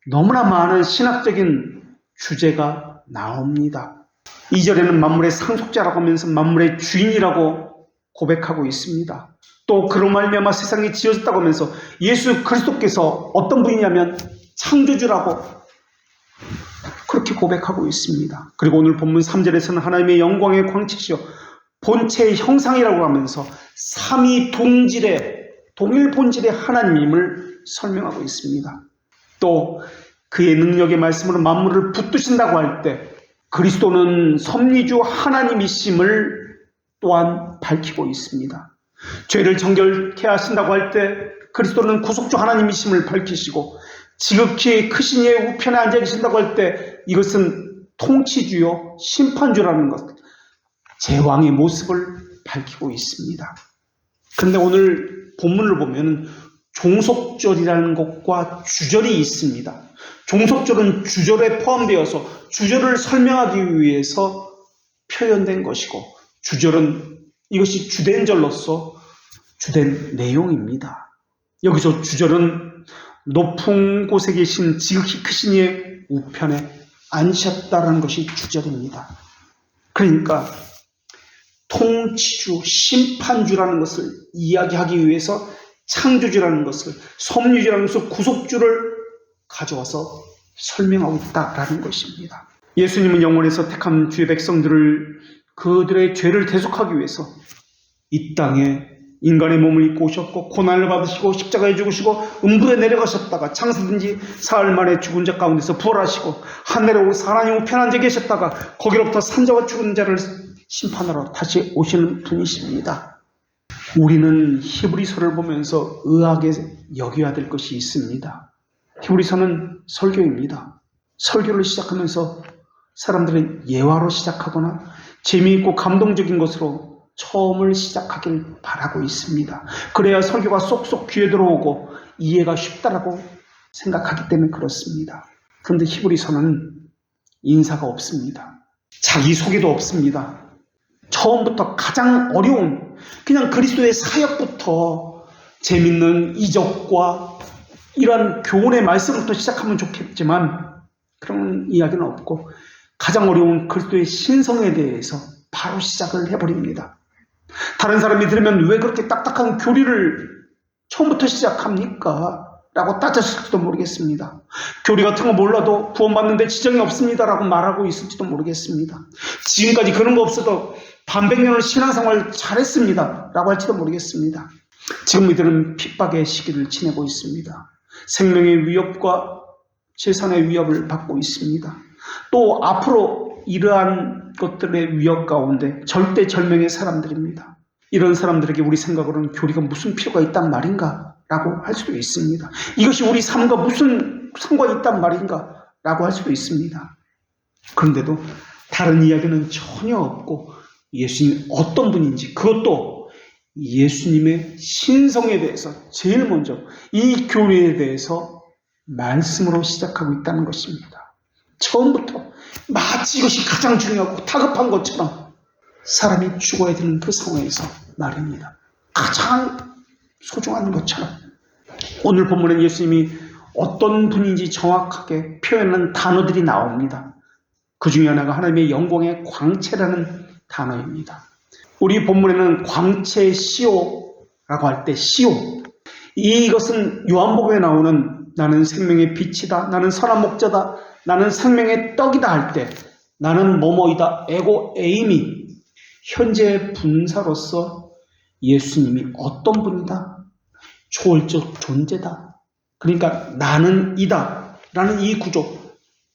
너무나 많은 신학적인 주제가 나옵니다. 2절에는 만물의 상속자라고 하면서 만물의 주인이라고 고백하고 있습니다. 또 그로 말미암아 세상이 지어졌다고 하면서 예수 그리스도께서 어떤 분이냐면 창조주라고 그렇게 고백하고 있습니다. 그리고 오늘 본문 3절에서는 하나님의 영광의 광채시요 본체의 형상이라고 하면서 삼위 동질의 동일 본질의 하나님임을 설명하고 있습니다. 또 그의 능력의 말씀으로 만물을 붙드신다고 할 때 그리스도는 섭리주 하나님이심을 또한 밝히고 있습니다. 죄를 정결케 하신다고 할 때 그리스도는 구속주 하나님이심을 밝히시고 지극히 크신 이의 우편에 앉아 계신다고 할 때 이것은 통치주요 심판주라는 것, 제왕의 모습을 밝히고 있습니다. 그런데 오늘 본문을 보면 종속절이라는 것과 주절이 있습니다. 종속절은 주절에 포함되어서 주절을 설명하기 위해서 표현된 것이고 주절은 이것이 주된 절로서 주된 내용입니다. 여기서 주절은 높은 곳에 계신 지극히 크신 이의 우편에 앉으셨다는 것이 주절입니다. 그러니까 통치주, 심판주라는 것을 이야기하기 위해서 창조주라는 것을, 섭리주라는 것을, 구속주를 가져와서 설명하고 있다라는 것입니다. 예수님은 영원에서 택한 주의 백성들을 그들의 죄를 대속하기 위해서 이 땅에 인간의 몸을 입고 오셨고 고난을 받으시고 십자가에 죽으시고 음부에 내려가셨다가 창세든지 사흘 만에 죽은 자 가운데서 부활하시고 하늘에 오르사 하나님 우편에 앉아 계셨다가 거기로부터 산자와 죽은 자를 심판하러 다시 오시는 분이십니다. 우리는 히브리서를 보면서 의아하게 여겨야 될 것이 있습니다. 히브리서는 설교입니다. 설교를 시작하면서 사람들은 예화로 시작하거나 재미있고 감동적인 것으로 처음을 시작하길 바라고 있습니다. 그래야 설교가 쏙쏙 귀에 들어오고 이해가 쉽다라고 생각하기 때문에 그렇습니다. 그런데 히브리서는 인사가 없습니다. 자기소개도 없습니다. 처음부터 가장 어려운 그냥 그리스도의 사역부터 재밌는 이적과 이러한 교훈의 말씀부터 시작하면 좋겠지만 그런 이야기는 없고 가장 어려운 그리스도의 신성에 대해서 바로 시작을 해버립니다. 다른 사람이 들으면 왜 그렇게 딱딱한 교리를 처음부터 시작합니까? 라고 따졌을지도 모르겠습니다. 교리 같은 거 몰라도 구원받는데 지장이 없습니다 라고 말하고 있을지도 모르겠습니다. 지금까지 그런 거 없어도 반백년을 신앙생활 잘했습니다 라고 할지도 모르겠습니다. 지금 이들은 핍박의 시기를 지내고 있습니다. 생명의 위협과 재산의 위협을 받고 있습니다. 또 앞으로 이러한 것들의 위협 가운데 절대절명의 사람들입니다. 이런 사람들에게 우리 생각으로는 교리가 무슨 필요가 있단 말인가 라고 할 수도 있습니다. 이것이 우리 삶과 무슨 상관이 있단 말인가 라고 할 수도 있습니다. 그런데도 다른 이야기는 전혀 없고 예수님 어떤 분인지, 그것도 예수님의 신성에 대해서 제일 먼저 이 교리에 대해서 말씀으로 시작하고 있다는 것입니다. 처음부터 마치 이것이 가장 중요하고 다급한 것처럼 사람이 죽어야 되는 그 상황에서 말입니다. 가장 소중한 것처럼 오늘 본문엔 예수님이 어떤 분인지 정확하게 표현하는 단어들이 나옵니다. 그 중에 하나가 하나님의 영광의 광채라는 단어입니다. 우리 본문에는 광채 시오라고 할 때 시오, 이것은 요한복음에 나오는 나는 생명의 빛이다, 나는 선한 목자다, 나는 생명의 떡이다 할 때 나는 뭐뭐이다, 에고 에이미, 현재 분사로서 예수님이 어떤 분이다, 초월적 존재다, 그러니까 나는 이다 라는 이 구조,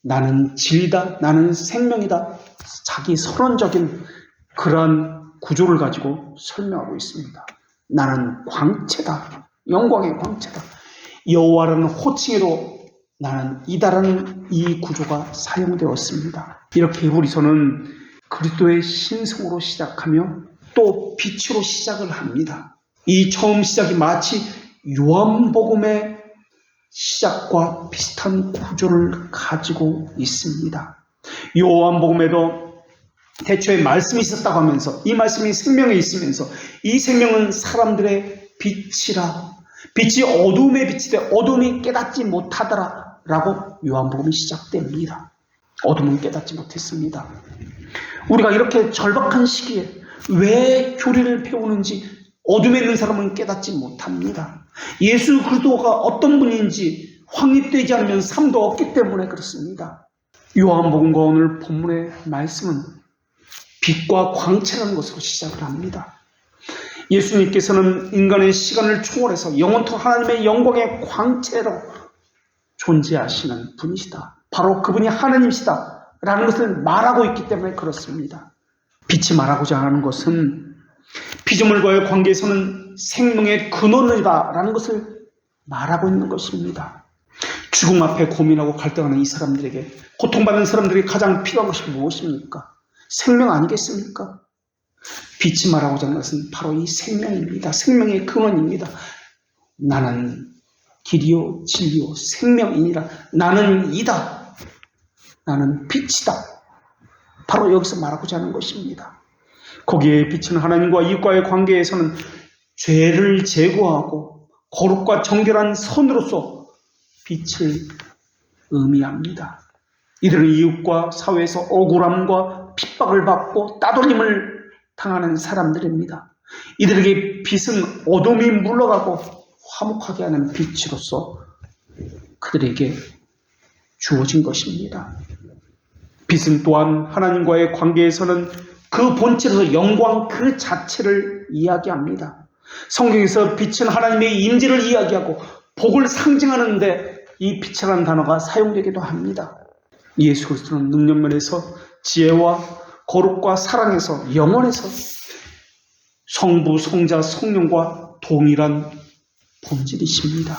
나는 진리다, 나는 생명이다, 자기 선언적인 그러한 구조를 가지고 설명하고 있습니다. 나는 광채다, 영광의 광채다, 여호와라는 호칭에도 나는 이다라는 이 구조가 사용되었습니다. 이렇게 히브리서는 그리스도의 신성으로 시작하며 또 빛으로 시작을 합니다. 이 처음 시작이 마치 요한복음의 시작과 비슷한 구조를 가지고 있습니다. 요한복음에도 태초에 말씀이 있었다고 하면서 이 말씀이 생명에 있으면서 이 생명은 사람들의 빛이라, 빛이 어둠의 빛이되 어둠이 깨닫지 못하더라 라고 요한복음이 시작됩니다. 어둠은 깨닫지 못했습니다. 우리가 이렇게 절박한 시기에 왜 교리를 배우는지 어둠에 있는 사람은 깨닫지 못합니다. 예수 그리스도가 어떤 분인지 확립되지 않으면 삶도 없기 때문에 그렇습니다. 요한복음과 오늘 본문의 말씀은 빛과 광채라는 것으로 시작을 합니다. 예수님께서는 인간의 시간을 초월해서 영원토록 하나님의 영광의 광채로 존재하시는 분이시다, 바로 그분이 하나님이시다 라는 것을 말하고 있기 때문에 그렇습니다. 빛이 말하고자 하는 것은 피조물과의 관계에서는 생명의 근원이다 라는 것을 말하고 있는 것입니다. 죽음 앞에 고민하고 갈등하는 이 사람들에게, 고통받는 사람들이 가장 필요한 것이 무엇입니까? 생명 아니겠습니까? 빛이 말하고자 하는 것은 바로 이 생명입니다. 생명의 근원입니다. 나는 길이요 진리요 생명이니라, 나는 이다, 나는 빛이다, 바로 여기서 말하고자 하는 것입니다. 거기에 빛은 하나님과 이웃과의 관계에서는 죄를 제거하고 거룩과 정결한 선으로서 빛을 의미합니다. 이들은 이웃과 사회에서 억울함과 핍박을 받고 따돌림을 당하는 사람들입니다. 이들에게 빛은 어둠이 물러가고 화목하게 하는 빛으로서 그들에게 주어진 것입니다. 빛은 또한 하나님과의 관계에서는 그 본체로서 영광 그 자체를 이야기합니다. 성경에서 빛은 하나님의 임재를 이야기하고 복을 상징하는데 이 빛이라는 단어가 사용되기도 합니다. 예수 그리스도는 능력면에서 지혜와 거룩과 사랑에서 영원에서 성부, 성자, 성령과 동일한 본질이십니다.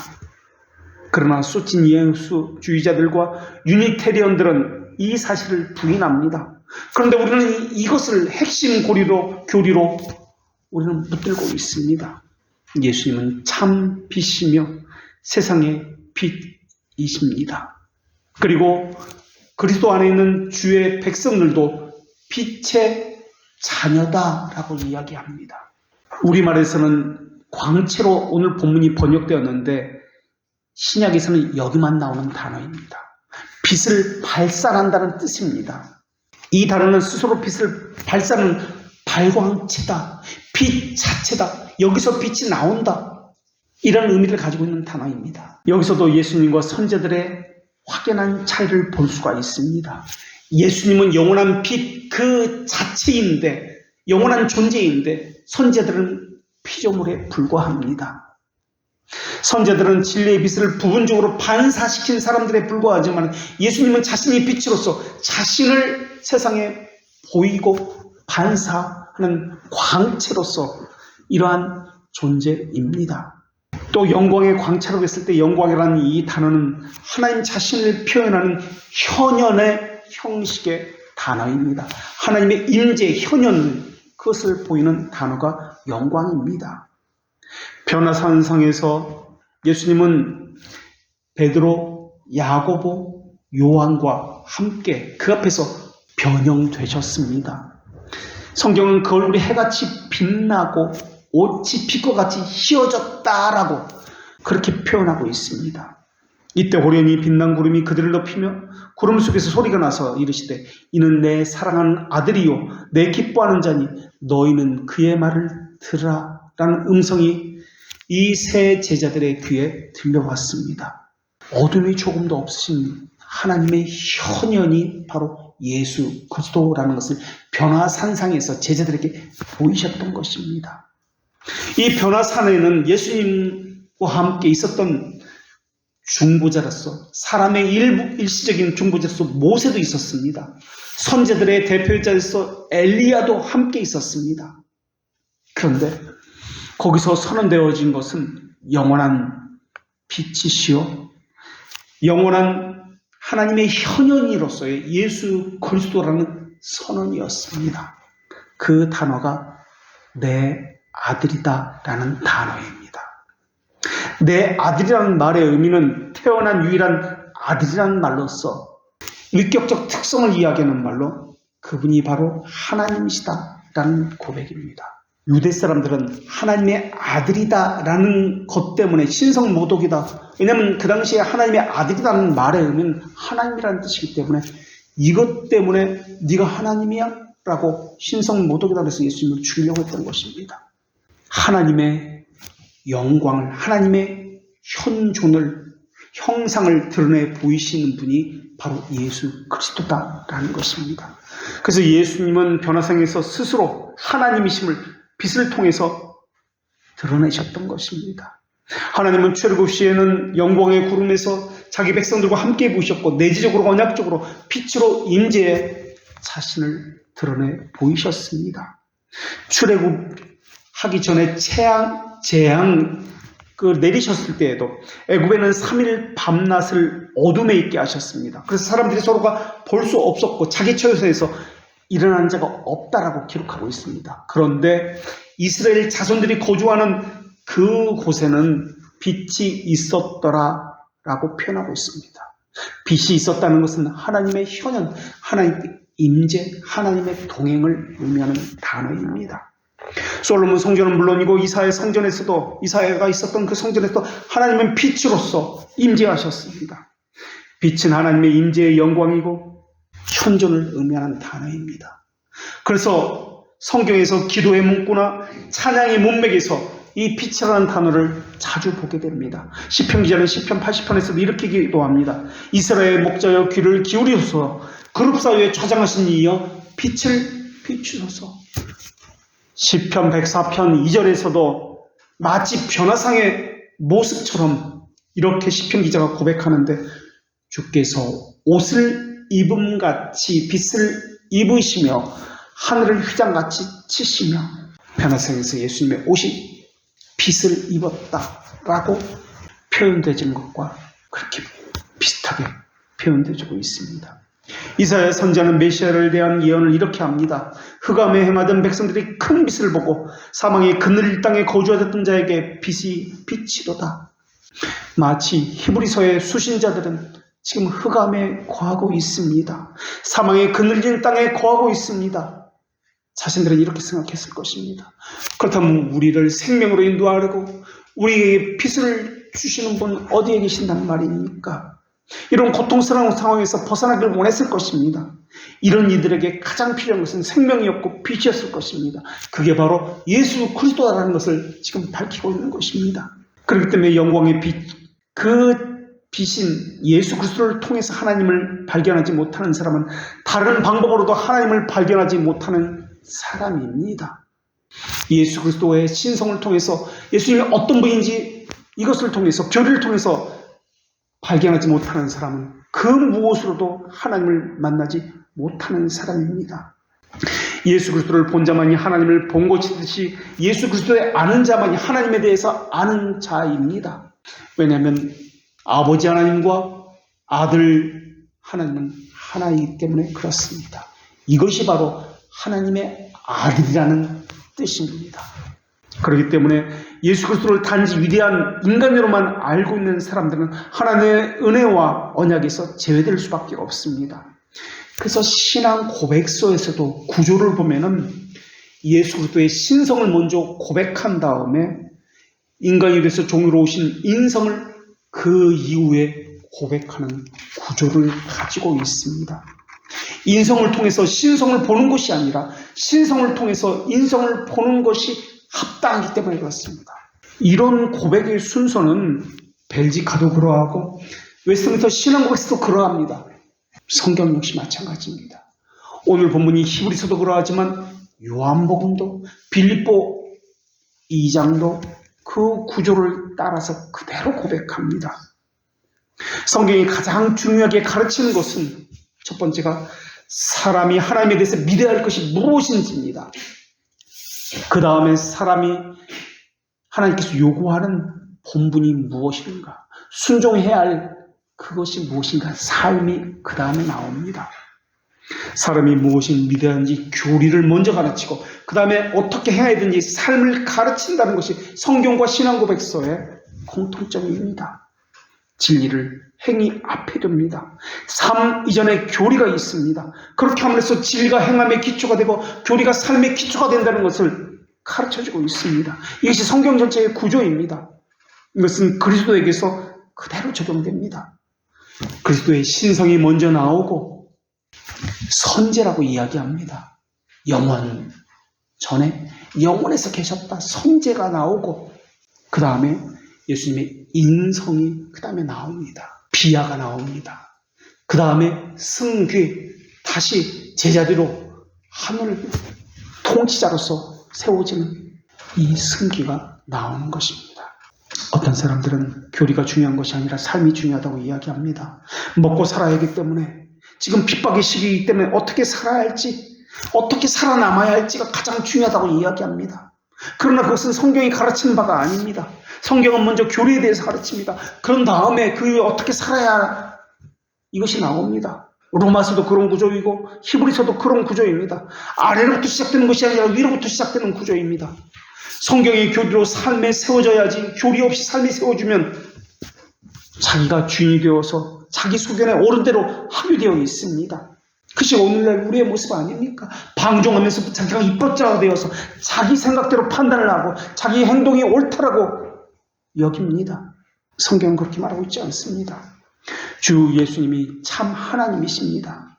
그러나 소친 예수주의자들과 유니테리언들은 이 사실을 부인합니다. 그런데 우리는 이것을 핵심 교리로 우리는 붙들고 있습니다. 예수님은 참 빛이며 세상의 빛이십니다. 그리고 그리스도 안에 있는 주의 백성들도 빛의 자녀다라고 이야기합니다. 우리말에서는 광채로 오늘 본문이 번역되었는데 신약에서는 여기만 나오는 단어입니다. 빛을 발산한다는 뜻입니다. 이 단어는 스스로 빛을 발산하는 발광체다, 빛 자체다, 여기서 빛이 나온다, 이런 의미를 가지고 있는 단어입니다. 여기서도 예수님과 선제들의 확연한 차이를 볼 수가 있습니다. 예수님은 영원한 빛 그 자체인데, 영원한 존재인데 선제들은 피조물에 불과합니다. 선제들은 진리의 빛을 부분적으로 반사시킨 사람들에 불과하지만 예수님은 자신이 빛으로서 자신을 세상에 보이고 반사하는 광채로서 이러한 존재입니다. 또 영광의 광채라고 했을 때 영광이라는 이 단어는 하나님 자신을 표현하는 현현의 형식의 단어입니다. 하나님의 임재, 현현, 그것을 보이는 단어가 영광입니다. 변화산상에서 예수님은 베드로, 야고보, 요한과 함께 그 앞에서 변형되셨습니다. 성경은 그 얼굴이 해같이 빛나고 옷이 빛과 같이 휘어졌다라고 그렇게 표현하고 있습니다. 이때 호련히 빛난 구름이 그들을 덮이며 구름 속에서 소리가 나서 이르시되 이는 내 사랑하는 아들이요 내 기뻐하는 자니 너희는 그의 말을 들으라 라는 음성이 이 세 제자들의 귀에 들려왔습니다. 어둠이 조금도 없으신 하나님의 현현이 바로 예수 그리스도라는 것을 변화산상에서 제자들에게 보이셨던 것입니다. 이 변화산에는 예수님과 함께 있었던 중보자로서, 사람의 일시적인 중보자로서 모세도 있었습니다. 선제들의 대표자로서 엘리야도 함께 있었습니다. 그런데 거기서 선언되어진 것은 영원한 빛이시요 영원한 하나님의 현현이로서의 예수 그리스도라는 선언이었습니다. 그 단어가 내 아들이다 라는 단어입니다. 내 아들이라는 말의 의미는 태어난 유일한 아들이라는 말로서 위격적 특성을 이야기하는 말로 그분이 바로 하나님이시다 라는 고백입니다. 유대 사람들은 하나님의 아들이다 라는 것 때문에 신성모독이다, 왜냐하면 그 당시에 하나님의 아들이라는 말의 의미는 하나님이라는 뜻이기 때문에 이것 때문에 네가 하나님이야? 라고 신성모독이다 그래서 예수님을 죽이려고 했던 것입니다. 하나님의 영광을, 하나님의 현존을, 형상을 드러내 보이시는 분이 바로 예수 그리스도다라는 것입니다. 그래서 예수님은 변화상에서 스스로 하나님이심을 빛을 통해서 드러내셨던 것입니다. 하나님은 출애굽 시에는 영광의 구름에서 자기 백성들과 함께 보이셨고 내지적으로 언약적으로 빛으로 임재해 자신을 드러내 보이셨습니다. 출애굽하기 전에 재앙 내리셨을 때에도 애굽에는 3일 밤낮을 어둠에 있게 하셨습니다. 그래서 사람들이 서로가 볼 수 없었고 자기 처소에서 일어난 자가 없다라고 기록하고 있습니다. 그런데 이스라엘 자손들이 거주하는 그곳에는 빛이 있었더라라고 표현하고 있습니다. 빛이 있었다는 것은 하나님의 현현, 하나님의 임재, 하나님의 동행을 의미하는 단어입니다. 솔로몬 성전은 물론이고 이사야 성전에서도, 이사야가 있었던 그 성전에서도 하나님은 빛으로서 임재하셨습니다. 빛은 하나님의 임재의 영광이고 현존을 의미하는 단어입니다. 그래서 성경에서 기도의 문구나 찬양의 문맥에서 이 빛이라는 단어를 자주 보게 됩니다. 시편 기자는 시편 80편에서도 이렇게 기도합니다. 이스라엘 목자여 귀를 기울이소서, 그룹 사이에 좌장하신 이여 빛을 비추소서. 시편 104편 2절에서도 마치 변화상의 모습처럼 이렇게 시편 기자가 고백하는데 주께서 옷을 입음같이 빛을 입으시며 하늘을 휘장같이 치시며, 변화상에서 예수님의 옷이 빛을 입었다라고 표현되는 것과 그렇게 비슷하게 표현되고 있습니다. 이사야 선지자는 메시아를 대한 예언을 이렇게 합니다. 흑암에 헤매던 백성들이 큰 빛을 보고 사망의 그늘 땅에 거주하였던 자에게 빛이 비치도다. 마치 히브리서의 수신자들은 지금 흑암에 거하고 있습니다. 사망의 그늘진 땅에 거하고 있습니다. 자신들은 이렇게 생각했을 것입니다. 그렇다면 우리를 생명으로 인도하려고 우리에게 빛을 주시는 분 어디에 계신단 말입니까? 이런 고통스러운 상황에서 벗어나길 원했을 것입니다. 이런 이들에게 가장 필요한 것은 생명이었고 빛이었을 것입니다. 그게 바로 예수 그리스도라는 것을 지금 밝히고 있는 것입니다. 그렇기 때문에 영광의 빛, 그 빛인 예수 그리스도를 통해서 하나님을 발견하지 못하는 사람은 다른 방법으로도 하나님을 발견하지 못하는 사람입니다. 예수 그리스도의 신성을 통해서 예수님이 어떤 분인지 이것을 통해서 교리를 통해서 발견하지 못하는 사람은 그 무엇으로도 하나님을 만나지 못하는 사람입니다. 예수 그리스도를 본 자만이 하나님을 본 것이듯이 예수 그리스도의 아는 자만이 하나님에 대해서 아는 자입니다. 왜냐하면 아버지 하나님과 아들 하나님은 하나이기 때문에 그렇습니다. 이것이 바로 하나님의 아들이라는 뜻입니다. 그렇기 때문에 예수 그리스도를 단지 위대한 인간으로만 알고 있는 사람들은 하나님의 은혜와 언약에서 제외될 수밖에 없습니다. 그래서 신앙 고백서에서도 구조를 보면은 예수 그리스도의 신성을 먼저 고백한 다음에 인간이 돼서 종으로 오신 인성을 그 이후에 고백하는 구조를 가지고 있습니다. 인성을 통해서 신성을 보는 것이 아니라 신성을 통해서 인성을 보는 것이 합당하기 때문에 그렇습니다. 이런 고백의 순서는 벨지카도 그러하고 웨스트민스터 신앙고백서도 그러합니다. 성경 역시 마찬가지입니다. 오늘 본문이 히브리서도 그러하지만 요한복음도 빌립보 2장도 그 구조를 따라서 그대로 고백합니다. 성경이 가장 중요하게 가르치는 것은 첫 번째가 사람이 하나님에 대해서 믿어야 할 것이 무엇인지입니다. 그 다음에 사람이 하나님께서 요구하는 본분이 무엇인가, 순종해야 할 그것이 무엇인가, 삶이 그 다음에 나옵니다. 사람이 무엇을 믿어야 하는지 교리를 먼저 가르치고 그 다음에 어떻게 해야 되는지 삶을 가르친다는 것이 성경과 신앙고백서의 공통점입니다. 진리를 행위 앞에 둡니다. 삶 이전에 교리가 있습니다. 그렇게 함으로써 진리가 행함의 기초가 되고 교리가 삶의 기초가 된다는 것을 가르쳐주고 있습니다. 이것이 성경 전체의 구조입니다. 이것은 그리스도에게서 그대로 적용됩니다. 그리스도의 신성이 먼저 나오고 선제라고 이야기합니다. 영원 전에 영원에서 계셨다 선제가 나오고 그 다음에 예수님의 인성이 그 다음에 나옵니다. 비아가 나옵니다. 그 다음에 승귀 다시 제자리로 하늘 통치자로서 세워지는 이 승귀가 나오는 것입니다. 어떤 사람들은 교리가 중요한 것이 아니라 삶이 중요하다고 이야기합니다. 먹고 살아야 하기 때문에 지금 핍박의 시기이기 때문에 어떻게 살아야 할지 어떻게 살아남아야 할지가 가장 중요하다고 이야기합니다. 그러나 그것은 성경이 가르치는 바가 아닙니다. 성경은 먼저 교리에 대해서 가르칩니다. 그런 다음에 그 어떻게 살아야 이것이 나옵니다. 로마서도 그런 구조이고 히브리서도 그런 구조입니다. 아래로부터 시작되는 것이 아니라 위로부터 시작되는 구조입니다. 성경의 교리로 삶에 세워져야지 교리 없이 삶이 세워지면 자기가 주인이 되어서 자기 소견에 옳은 대로 하게 되어 있습니다. 그것이 오늘날 우리의 모습 아닙니까? 방종하면서도 자기가 입법자가 되어서 자기 생각대로 판단을 하고 자기 행동이 옳다라고 여깁니다. 성경은 그렇게 말하고 있지 않습니다. 주 예수님이 참 하나님이십니다.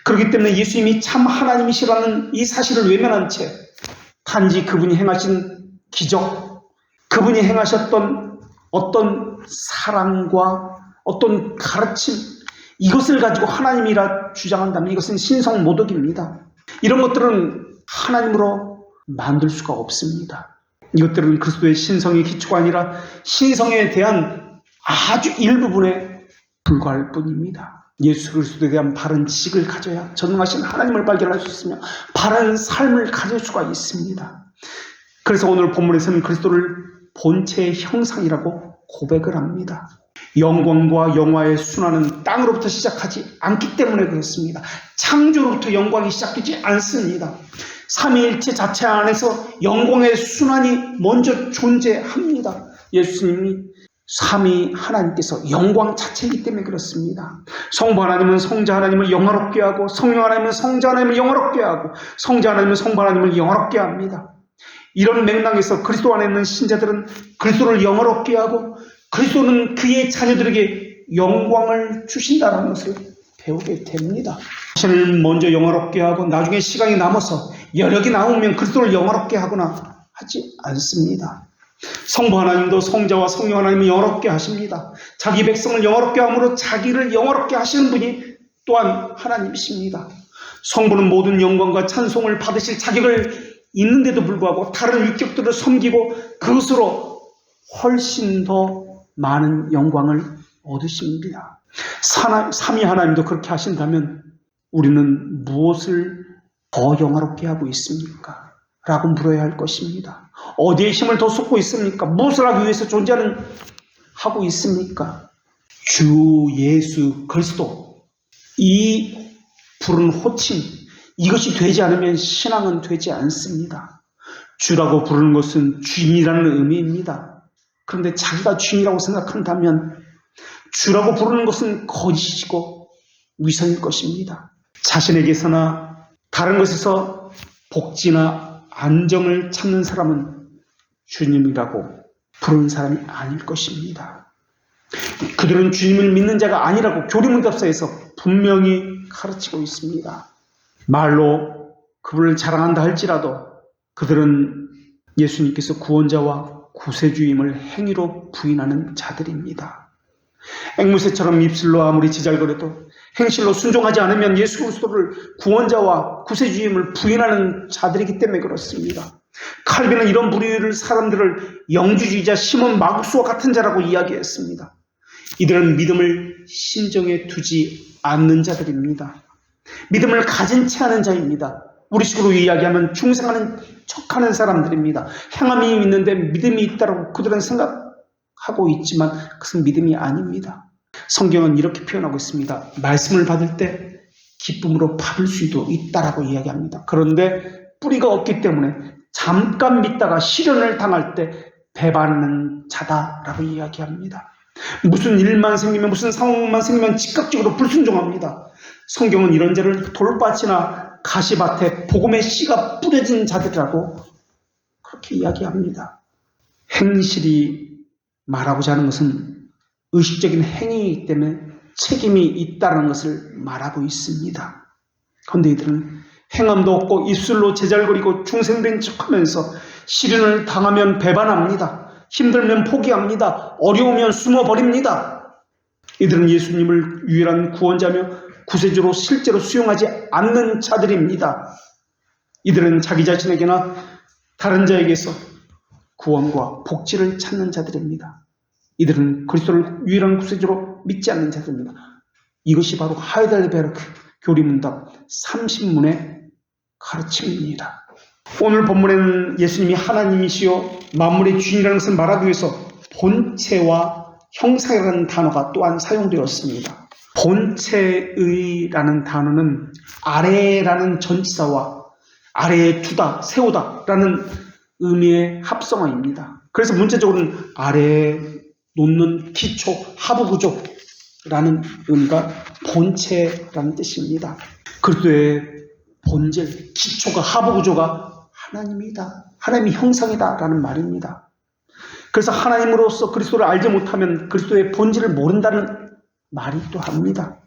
그렇기 때문에 예수님이 참 하나님이시라는 이 사실을 외면한 채 단지 그분이 행하신 기적, 그분이 행하셨던 어떤 사랑과 어떤 가르침, 이것을 가지고 하나님이라 주장한다면 이것은 신성 모독입니다. 이런 것들은 하나님으로 만들 수가 없습니다. 이것들은 그리스도의 신성의 기초가 아니라 신성에 대한 아주 일부분에 불과할 뿐입니다. 예수 그리스도에 대한 바른 지식을 가져야 전능하신 하나님을 발견할 수 있으며 바른 삶을 가질 수가 있습니다. 그래서 오늘 본문에서는 그리스도를 본체의 형상이라고 고백을 합니다. 영광과 영화의 순환은 땅으로부터 시작하지 않기 때문에 그렇습니다. 창조로부터 영광이 시작되지 않습니다. 삼위일체 자체 안에서 영광의 순환이 먼저 존재합니다. 예수님이 삼위 하나님께서 영광 자체이기 때문에 그렇습니다. 성부 하나님은 성자 하나님을 영화롭게 하고, 성령 하나님은 성자 하나님을 영화롭게 하고, 성자 하나님은 성부 하나님을 영화롭게 합니다. 이런 맥락에서 그리스도 안에 있는 신자들은 그리스도를 영화롭게 하고, 그리스도는 그의 자녀들에게 영광을 주신다는 것을 배우게 됩니다. 자신을 먼저 영화롭게 하고 나중에 시간이 남아서 여력이 나오면 그리스도를 영화롭게 하거나 하지 않습니다. 성부 하나님도 성자와 성령 하나님을 영화롭게 하십니다. 자기 백성을 영화롭게 함으로 자기를 영화롭게 하시는 분이 또한 하나님이십니다. 성부는 모든 영광과 찬송을 받으실 자격을 있는데도 불구하고 다른 위격들을 섬기고 그것으로 훨씬 더 많은 영광을 얻으십니다. 삼위 하나님도 그렇게 하신다면 우리는 무엇을 더 영화롭게 하고 있습니까? 라고 물어야 할 것입니다. 어디에 힘을 더 쏟고 있습니까? 무엇을 하기 위해서 하고 있습니까? 주 예수 그리스도, 이 부른 호칭, 이것이 되지 않으면 신앙은 되지 않습니다. 주라고 부르는 것은 주인이라는 의미입니다. 그런데 자기가 주인이라고 생각한다면 주라고 부르는 것은 거짓이고 위선일 것입니다. 자신에게서나 다른 것에서 복지나 안정을 찾는 사람은 주님이라고 부르는 사람이 아닐 것입니다. 그들은 주님을 믿는 자가 아니라고 교리문답서에서 분명히 가르치고 있습니다. 말로 그분을 자랑한다 할지라도 그들은 예수님께서 구원자와 구세주임을 행위로 부인하는 자들입니다. 앵무새처럼 입술로 아무리 지잘거려도 행실로 순종하지 않으면 예수 그리스도를 구원자와 구세주임을 부인하는 자들이기 때문에 그렇습니다. 칼빈은 이런 부류를 사람들을 영주주의자 시몬 마구스와 같은 자라고 이야기했습니다. 이들은 믿음을 신정에 두지 않는 자들입니다. 믿음을 가진 채 하는 자입니다. 우리식으로 이야기하면 중생하는 척하는 사람들입니다. 행함이 있는데 믿음이 있다고 그들은 생각하고 있지만 그것은 믿음이 아닙니다. 성경은 이렇게 표현하고 있습니다. 말씀을 받을 때 기쁨으로 받을 수도 있다라고 이야기합니다. 그런데 뿌리가 없기 때문에 잠깐 믿다가 시련을 당할 때 배반하는 자다라고 이야기합니다. 무슨 일만 생기면 무슨 상황만 생기면 즉각적으로 불순종합니다. 성경은 이런 자를 돌밭이나 가시밭에 복음의 씨가 뿌려진 자들이라고 그렇게 이야기합니다. 행실이 말하고자 하는 것은 의식적인 행위이기 때문에 책임이 있다는 것을 말하고 있습니다. 그런데 이들은 행함도 없고 입술로 제잘거리고 중생된 척하면서 시련을 당하면 배반합니다. 힘들면 포기합니다. 어려우면 숨어버립니다. 이들은 예수님을 유일한 구원자며 구세주로 실제로 수용하지 않는 자들입니다. 이들은 자기 자신에게나 다른 자에게서 구원과 복지를 찾는 자들입니다. 이들은 그리스도를 유일한 구세주로 믿지 않는 자들입니다. 이것이 바로 하이델베르크 교리문답 30문의 가르침입니다. 오늘 본문에는 예수님이 하나님이시요 만물의 주인이라는 것을 말하기 위해서 본체와 형상이라는 단어가 또한 사용되었습니다. 본체의라는 단어는 아래라는 전치사와 아래에 두다, 세우다 라는 의미의 합성어입니다. 그래서 문자적으로는 아래에 놓는 기초, 하부구조라는 의미가 본체라는 뜻입니다. 그리스도의 본질, 기초가, 하부구조가 하나님이다. 하나님의 형상이다 라는 말입니다. 그래서 하나님으로서 그리스도를 알지 못하면 그리스도의 본질을 모른다는 말이기도 합니다.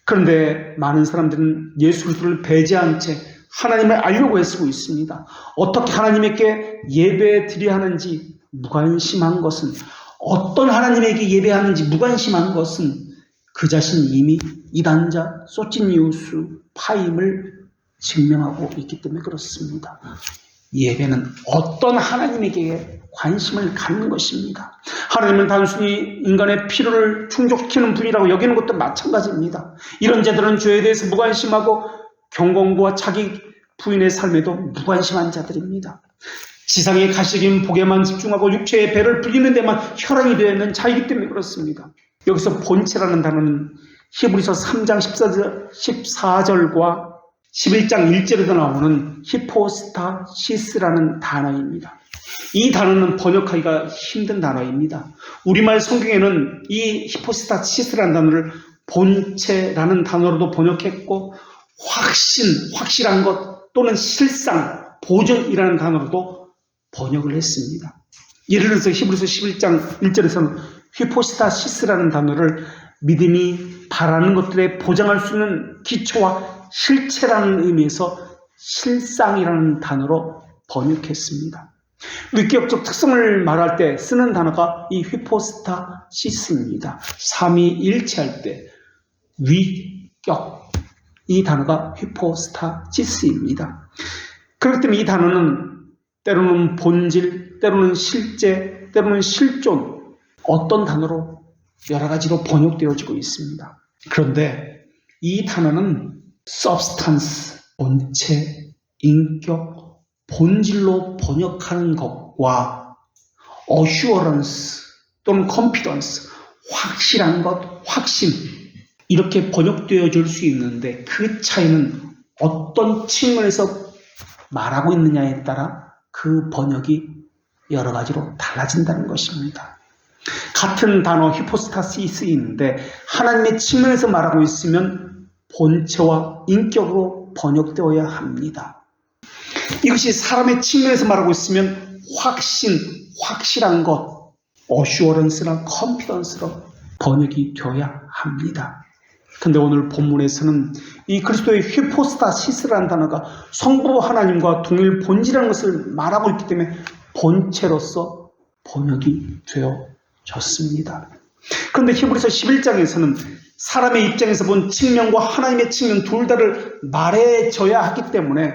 그런데 많은 사람들은 예수 그리스도를 배제한 채 하나님을 알려고 애쓰고 있습니다. 어떻게 하나님께 예배 드려야 하는지 무관심한 것은, 어떤 하나님에게 예배하는지 무관심한 것은 그 자신이 이미 이단자 소치니우스 파임을 증명하고 있기 때문에 그렇습니다. 예배는 어떤 하나님에게 관심을 갖는 것입니다. 하나님은 단순히 인간의 필요를 충족시키는 분이라고 여기는 것도 마찬가지입니다. 이런 자들은 죄에 대해서 무관심하고 경건과 자기 부인의 삶에도 무관심한 자들입니다. 지상의 가시적인 복에만 집중하고 육체의 배를 불리는 데만 혈안이 되어 있는 자이기 때문에 그렇습니다. 여기서 본체라는 단어는 히브리서 3장 14절과 11장 1절에도 나오는 히포스타시스라는 단어입니다. 이 단어는 번역하기가 힘든 단어입니다. 우리말 성경에는 이 히포스타시스라는 단어를 본체라는 단어로도 번역했고 확실한 것 또는 실상, 보존이라는 단어로도 번역을 했습니다. 예를 들어서 히브리서 11장 1절에서는 히포스타시스라는 단어를 믿음이 바라는 것들에 보장할 수 있는 기초와 실체라는 의미에서 실상이라는 단어로 번역했습니다. 위격적 특성을 말할 때 쓰는 단어가 이 히포스타시스입니다. 삼위일체할 때 위격, 이 단어가 히포스타시스입니다. 그렇기 때문에 이 단어는 때로는 본질, 때로는 실제, 때로는 실존, 어떤 단어로 여러 가지로 번역되어지고 있습니다. 그런데 이 단어는 substance, 본체, 인격, 본질로 번역하는 것과 assurance 또는 confidence, 확실한 것, 확신, 이렇게 번역되어질 수 있는데 그 차이는 어떤 측면에서 말하고 있느냐에 따라 그 번역이 여러 가지로 달라진다는 것입니다. 같은 단어 히포스타시스인데 하나님의 측면에서 말하고 있으면 본체와 인격으로 번역되어야 합니다. 이것이 사람의 측면에서 말하고 있으면 확실한 것, assurance나 confidence로 번역이 되어야 합니다. 근데 오늘 본문에서는 이 그리스도의 히포스타시스라는 단어가 성부 하나님과 동일 본질이라는 것을 말하고 있기 때문에 본체로서 번역이 되어졌습니다. 그런데 히브리서 11장에서는 사람의 입장에서 본 측면과 하나님의 측면 둘 다를 말해줘야 하기 때문에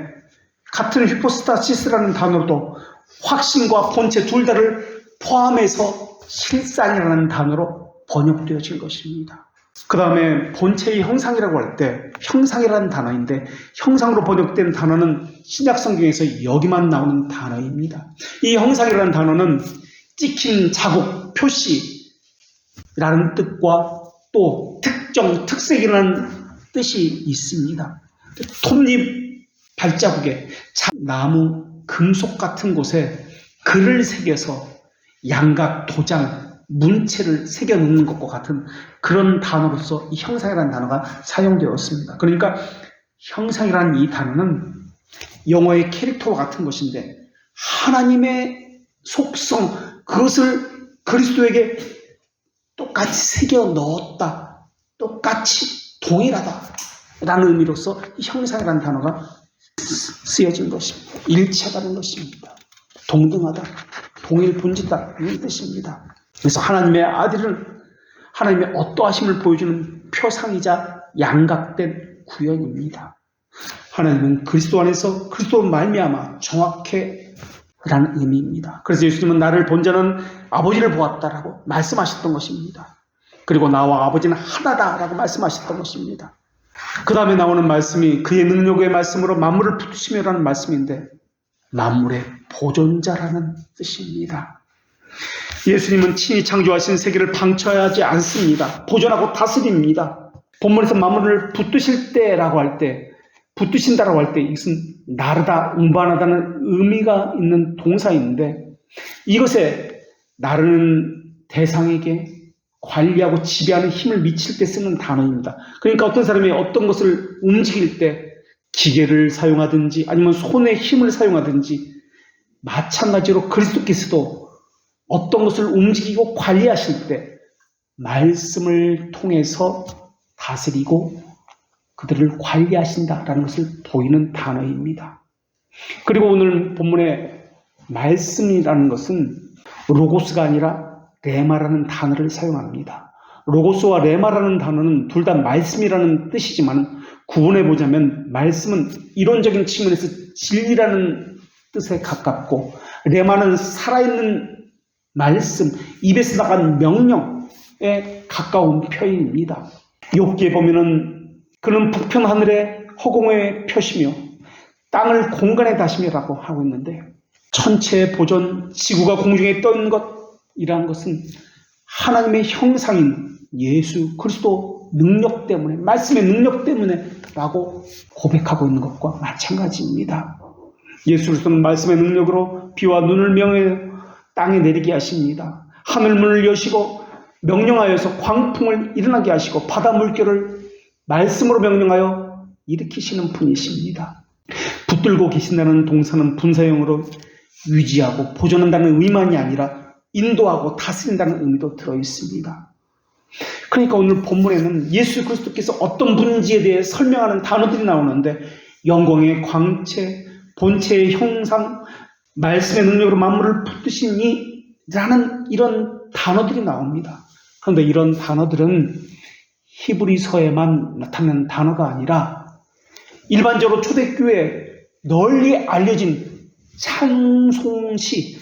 같은 히포스타시스라는 단어로도 확신과 본체 둘 다를 포함해서 실상이라는 단어로 번역되어진 것입니다. 그 다음에 본체의 형상이라고 할 때 형상이라는 단어인데 형상으로 번역된 단어는 신약 성경에서 여기만 나오는 단어입니다. 이 형상이라는 단어는 찍힌 자국, 표시라는 뜻과 또 특정, 특색이라는 뜻이 있습니다. 톱잎 발자국에 나무, 금속 같은 곳에 글을 새겨서 양각, 도장, 문체를 새겨 놓는 것과 같은 그런 단어로서 이 형상이라는 단어가 사용되었습니다. 그러니까 형상이라는 이 단어는 영어의 캐릭터와 같은 것인데 하나님의 속성, 그것을 그리스도에게 똑같이 새겨 넣었다, 똑같이 동일하다 라는 의미로서 이 형상이라는 단어가 쓰여진 것입니다. 일체라는 것입니다. 동등하다, 동일 본질이다 이런 뜻입니다. 그래서 하나님의 아들은 하나님의 어떠하심을 보여주는 표상이자 양각된 구현입니다. 하나님은 그리스도 안에서 그리스도로 말미암아 정확해 라는 의미입니다. 그래서 예수님은 나를 본 자는 아버지를 보았다라고 말씀하셨던 것입니다. 그리고 나와 아버지는 하나다라고 말씀하셨던 것입니다. 그 다음에 나오는 말씀이 그의 능력의 말씀으로 만물을 붙드시며라는 말씀인데 만물의 보존자라는 뜻입니다. 예수님은 친히 창조하신 세계를 방치하지 않습니다. 보존하고 다스립니다. 본문에서 만물을 붙드실 때라고 할 때, 붙드신다라고 할 때 이것은 나르다, 운반하다는 의미가 있는 동사인데 이것에 나르는 대상에게 관리하고 지배하는 힘을 미칠 때 쓰는 단어입니다. 그러니까 어떤 사람이 어떤 것을 움직일 때 기계를 사용하든지 아니면 손의 힘을 사용하든지 마찬가지로 그리스도께서도 어떤 것을 움직이고 관리하실 때 말씀을 통해서 다스리고 그들을 관리하신다라는 것을 보이는 단어입니다. 그리고 오늘 본문의 말씀이라는 것은 로고스가 아니라 레마라는 단어를 사용합니다. 로고스와 레마라는 단어는 둘 다 말씀이라는 뜻이지만 구분해보자면 말씀은 이론적인 측면에서 진리라는 뜻에 가깝고 레마는 살아있는 말씀, 입에서 나간 명령에 가까운 표현입니다. 욥기에 보면은 그는 북편 하늘의 허공의 표시며 땅을 공간의 다심이라고 하고 있는데 천체의 보존, 지구가 공중에 떠있는 것이라는 것은 하나님의 형상인 예수 그리스도 능력 때문에, 말씀의 능력 때문에 라고 고백하고 있는 것과 마찬가지입니다. 예수 그리스도는 말씀의 능력으로 비와 눈을 명하여 땅에 내리게 하십니다. 하늘문을 여시고 명령하여서 광풍을 일어나게 하시고 바다 물결을 말씀으로 명령하여 일으키시는 분이십니다. 붙들고 계신다는 동사는 분사형으로 유지하고 보존한다는 의만이 아니라 인도하고 다스린다는 의미도 들어있습니다. 그러니까 오늘 본문에는 예수 그리스도께서 어떤 분인지에 대해 설명하는 단어들이 나오는데 영광의 광채, 본체의 형상, 말씀의 능력으로 만물을 붙드신 이라는 이런 단어들이 나옵니다. 그런데 이런 단어들은 히브리서에만 나타나는 단어가 아니라 일반적으로 초대교회에 널리 알려진 찬송시,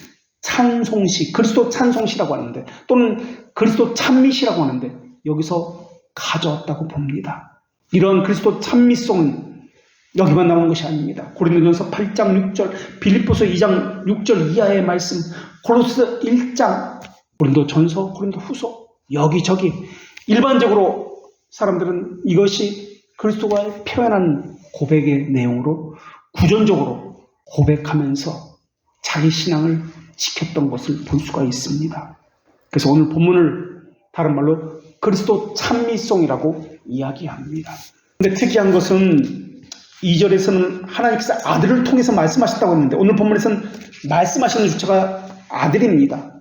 그리스도 찬송시라고 하는데 또는 그리스도 찬미시라고 하는데 여기서 가져왔다고 봅니다. 이런 그리스도 찬미송은 여기만 나온 것이 아닙니다. 고린도전서 8장 6절, 빌립보서 2장 6절 이하의 말씀, 고린도서 1장, 고린도전서, 고린도후서 여기저기 일반적으로 사람들은 이것이 그리스도가 표현한 고백의 내용으로 구전적으로 고백하면서 자기 신앙을 지켰던 것을 볼 수가 있습니다. 그래서 오늘 본문을 다른 말로 그리스도 찬미송이라고 이야기합니다. 근데 특이한 것은 2절에서는 하나님께서 아들을 통해서 말씀하셨다고 했는데 오늘 본문에서는 말씀하시는 주체가 아들입니다.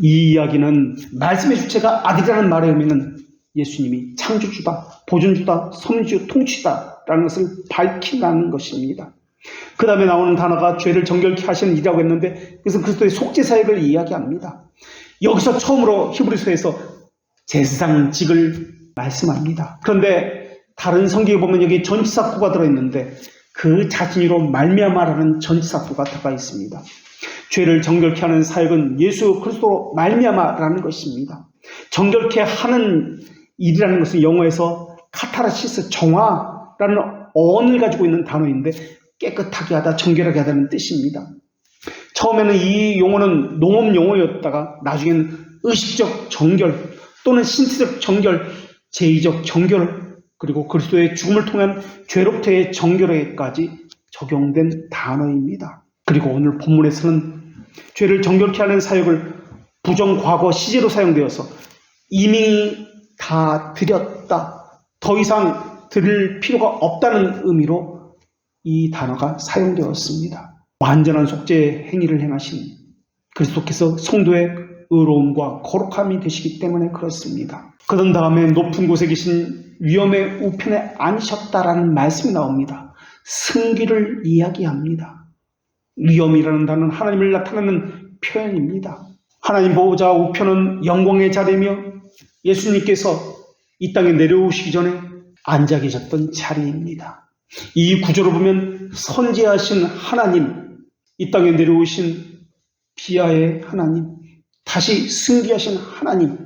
이 이야기는 말씀의 주체가 아들이라는 말의 의미는 예수님이 창조주다, 보존주다, 섭리주, 통치다라는 것을 밝힌다는 것입니다. 그 다음에 나오는 단어가 죄를 정결케 하시는 이라고 했는데 그것은 그리스도의 속죄사역을 이야기합니다. 여기서 처음으로 히브리서에서 제사장직을 말씀합니다. 그런데 다른 성경에 보면 여기 전치사구가 들어있는데 그 자신으로 말미암아라는 전치사구가 들어가 있습니다. 죄를 정결케 하는 사역은 예수 그리스도로 말미암아라는 것입니다. 정결케 하는 일이라는 것은 영어에서 카타르시스, 정화라는 어원을 가지고 있는 단어인데 깨끗하게 하다, 정결하게 하다는 뜻입니다. 처음에는 이 용어는 농업 용어였다가 나중에는 의식적 정결 또는 신체적 정결, 제의적 정결 그리고 그리스도의 죽음을 통한 죄로부터의 정결에까지 적용된 단어입니다. 그리고 오늘 본문에서는 죄를 정결케 하는 사역을 부정과거 시제로 사용되어서 이미 다 드렸다, 더 이상 드릴 필요가 없다는 의미로 이 단어가 사용되었습니다. 완전한 속죄 행위를 행하신 그리스도께서 성도의 의로움과 거룩함이 되시기 때문에 그렇습니다. 그런 다음에 높은 곳에 계신 위엄의 우편에 앉으셨다라는 말씀이 나옵니다. 승기를 이야기합니다. 위엄이라는 단어는 하나님을 나타내는 표현입니다. 하나님 보호자 우편은 영광의 자리며 예수님께서 이 땅에 내려오시기 전에 앉아 계셨던 자리입니다. 이 구조를 보면 선지하신 하나님, 이 땅에 내려오신 비하의 하나님, 다시 승리하신 하나님,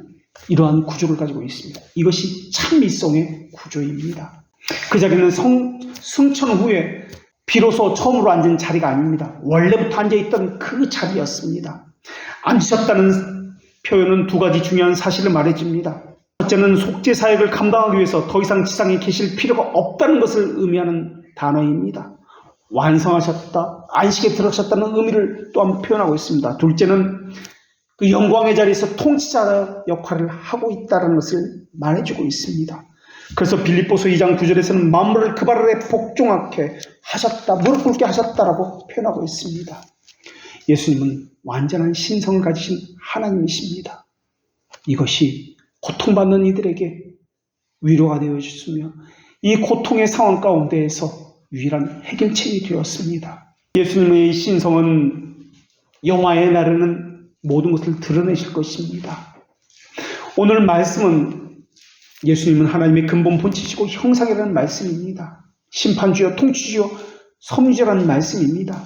이러한 구조를 가지고 있습니다. 이것이 찬미송의 구조입니다. 그 자리는 승천 후에 비로소 처음으로 앉은 자리가 아닙니다. 원래부터 앉아있던 그 자리였습니다. 앉으셨다는 표현은 두 가지 중요한 사실을 말해줍니다. 첫째는 속죄 사역을 감당하기 위해서 더 이상 지상에 계실 필요가 없다는 것을 의미하는 단어입니다. 완성하셨다, 안식에 들어가셨다는 의미를 또한 표현하고 있습니다. 둘째는 그 영광의 자리에서 통치자 역할을 하고 있다는 것을 말해주고 있습니다. 그래서 빌립보서 2장 9절에서는 만물을 그 발 아래 복종하게 하셨다, 무릎 꿇게 하셨다라고 표현하고 있습니다. 예수님은 완전한 신성을 가지신 하나님이십니다. 이것이 고통받는 이들에게 위로가 되어주시며 이 고통의 상황 가운데에서 유일한 해결책이 되었습니다. 예수님의 신성은 영화에 나르는 모든 것을 드러내실 것입니다. 오늘 말씀은 예수님은 하나님의 근본 본체시고 형상이라는 말씀입니다. 심판주여, 통치주여, 섭리주라는 말씀입니다.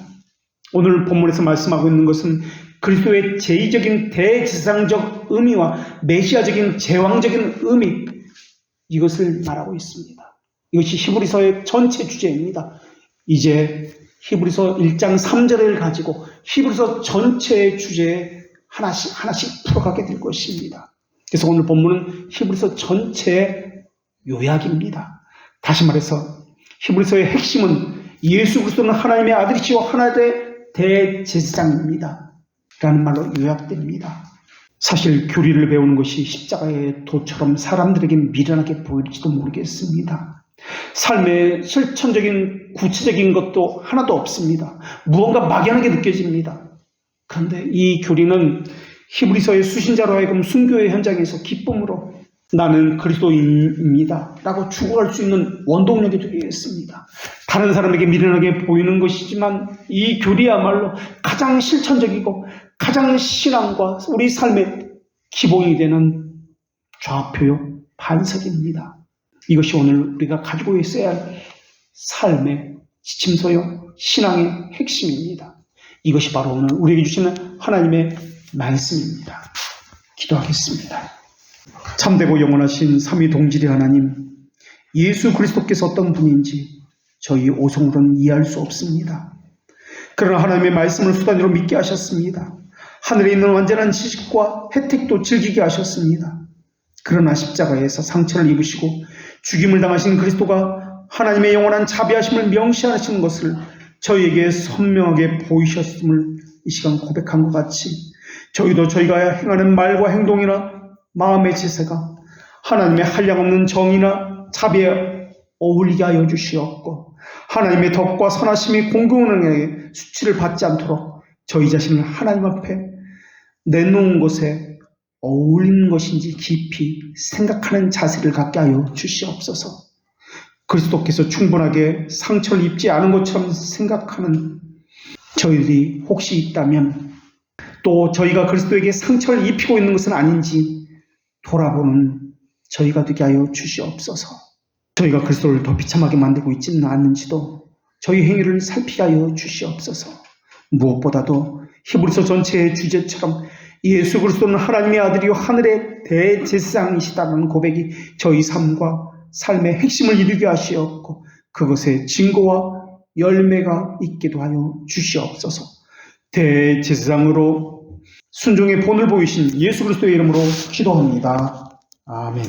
오늘 본문에서 말씀하고 있는 것은 그리스도의 제의적인 대제사장적 의미와 메시아적인 제왕적인 의미, 이것을 말하고 있습니다. 이것이 히브리서의 전체 주제입니다. 이제 히브리서 1장 3절을 가지고 히브리서 전체의 주제에 하나씩 풀어가게 될 것입니다. 그래서 오늘 본문은 히브리서 전체의 요약입니다. 다시 말해서 히브리서의 핵심은 예수 그리스도는 하나님의 아들이시요 하나님의 대제사장입니다. 라는 말로 요약됩니다. 사실 교리를 배우는 것이 십자가의 도처럼 사람들에게 미련하게 보일지도 모르겠습니다. 삶의 실천적인 구체적인 것도 하나도 없습니다. 무언가 막연하게 느껴집니다. 그런데 이 교리는 히브리서의 수신자로 하여금 순교의 현장에서 기쁨으로 나는 그리스도인입니다 라고 죽어갈 수 있는 원동력이 되겠습니다. 다른 사람에게 미련하게 보이는 것이지만 이 교리야말로 가장 실천적이고 가장 신앙과 우리 삶의 기본이 되는 좌표요 반석입니다. 이것이 오늘 우리가 가지고 있어야 할 삶의 지침서요 신앙의 핵심입니다. 이것이 바로 오늘 우리에게 주시는 하나님의 말씀입니다. 기도하겠습니다. 참되고 영원하신 삼위동질의 하나님, 예수 그리스도께서 어떤 분인지 저희 오성으로는 이해할 수 없습니다. 그러나 하나님의 말씀을 수단으로 믿게 하셨습니다. 하늘에 있는 완전한 지식과 혜택도 즐기게 하셨습니다. 그러나 십자가에서 상처를 입으시고 죽임을 당하신 그리스도가 하나님의 영원한 자비하심을 명시하시는 것을 저희에게 선명하게 보이셨음을 이 시간 고백한 것 같이 저희도 저희가 행하는 말과 행동이나 마음의 제세가 하나님의 한량없는 정의나 자비에 어울리게 하여 주시옵고 하나님의 덕과 선하심이 공공은행에 수치를 받지 않도록 저희 자신을 하나님 앞에 내놓은 것에 어울리는 것인지 깊이 생각하는 자세를 갖게 하여 주시옵소서. 그리스도께서 충분하게 상처를 입지 않은 것처럼 생각하는 저희들이 혹시 있다면 또 저희가 그리스도에게 상처를 입히고 있는 것은 아닌지 돌아보는 저희가 되게 하여 주시옵소서. 저희가 그리스도를 더 비참하게 만들고 있지는 않는지도 저희 행위를 살피게 하여 주시옵소서. 무엇보다도 히브리서 전체의 주제처럼 예수 그리스도는 하나님의 아들이요 하늘의 대제사장이시다는 고백이 저희 삶과 삶의 핵심을 이루게 하시옵고 그것에 증거와 열매가 있게도 하여 주시옵소서. 대제사장으로 순종의 본을 보이신 예수 그리스도의 이름으로 기도합니다. 아멘.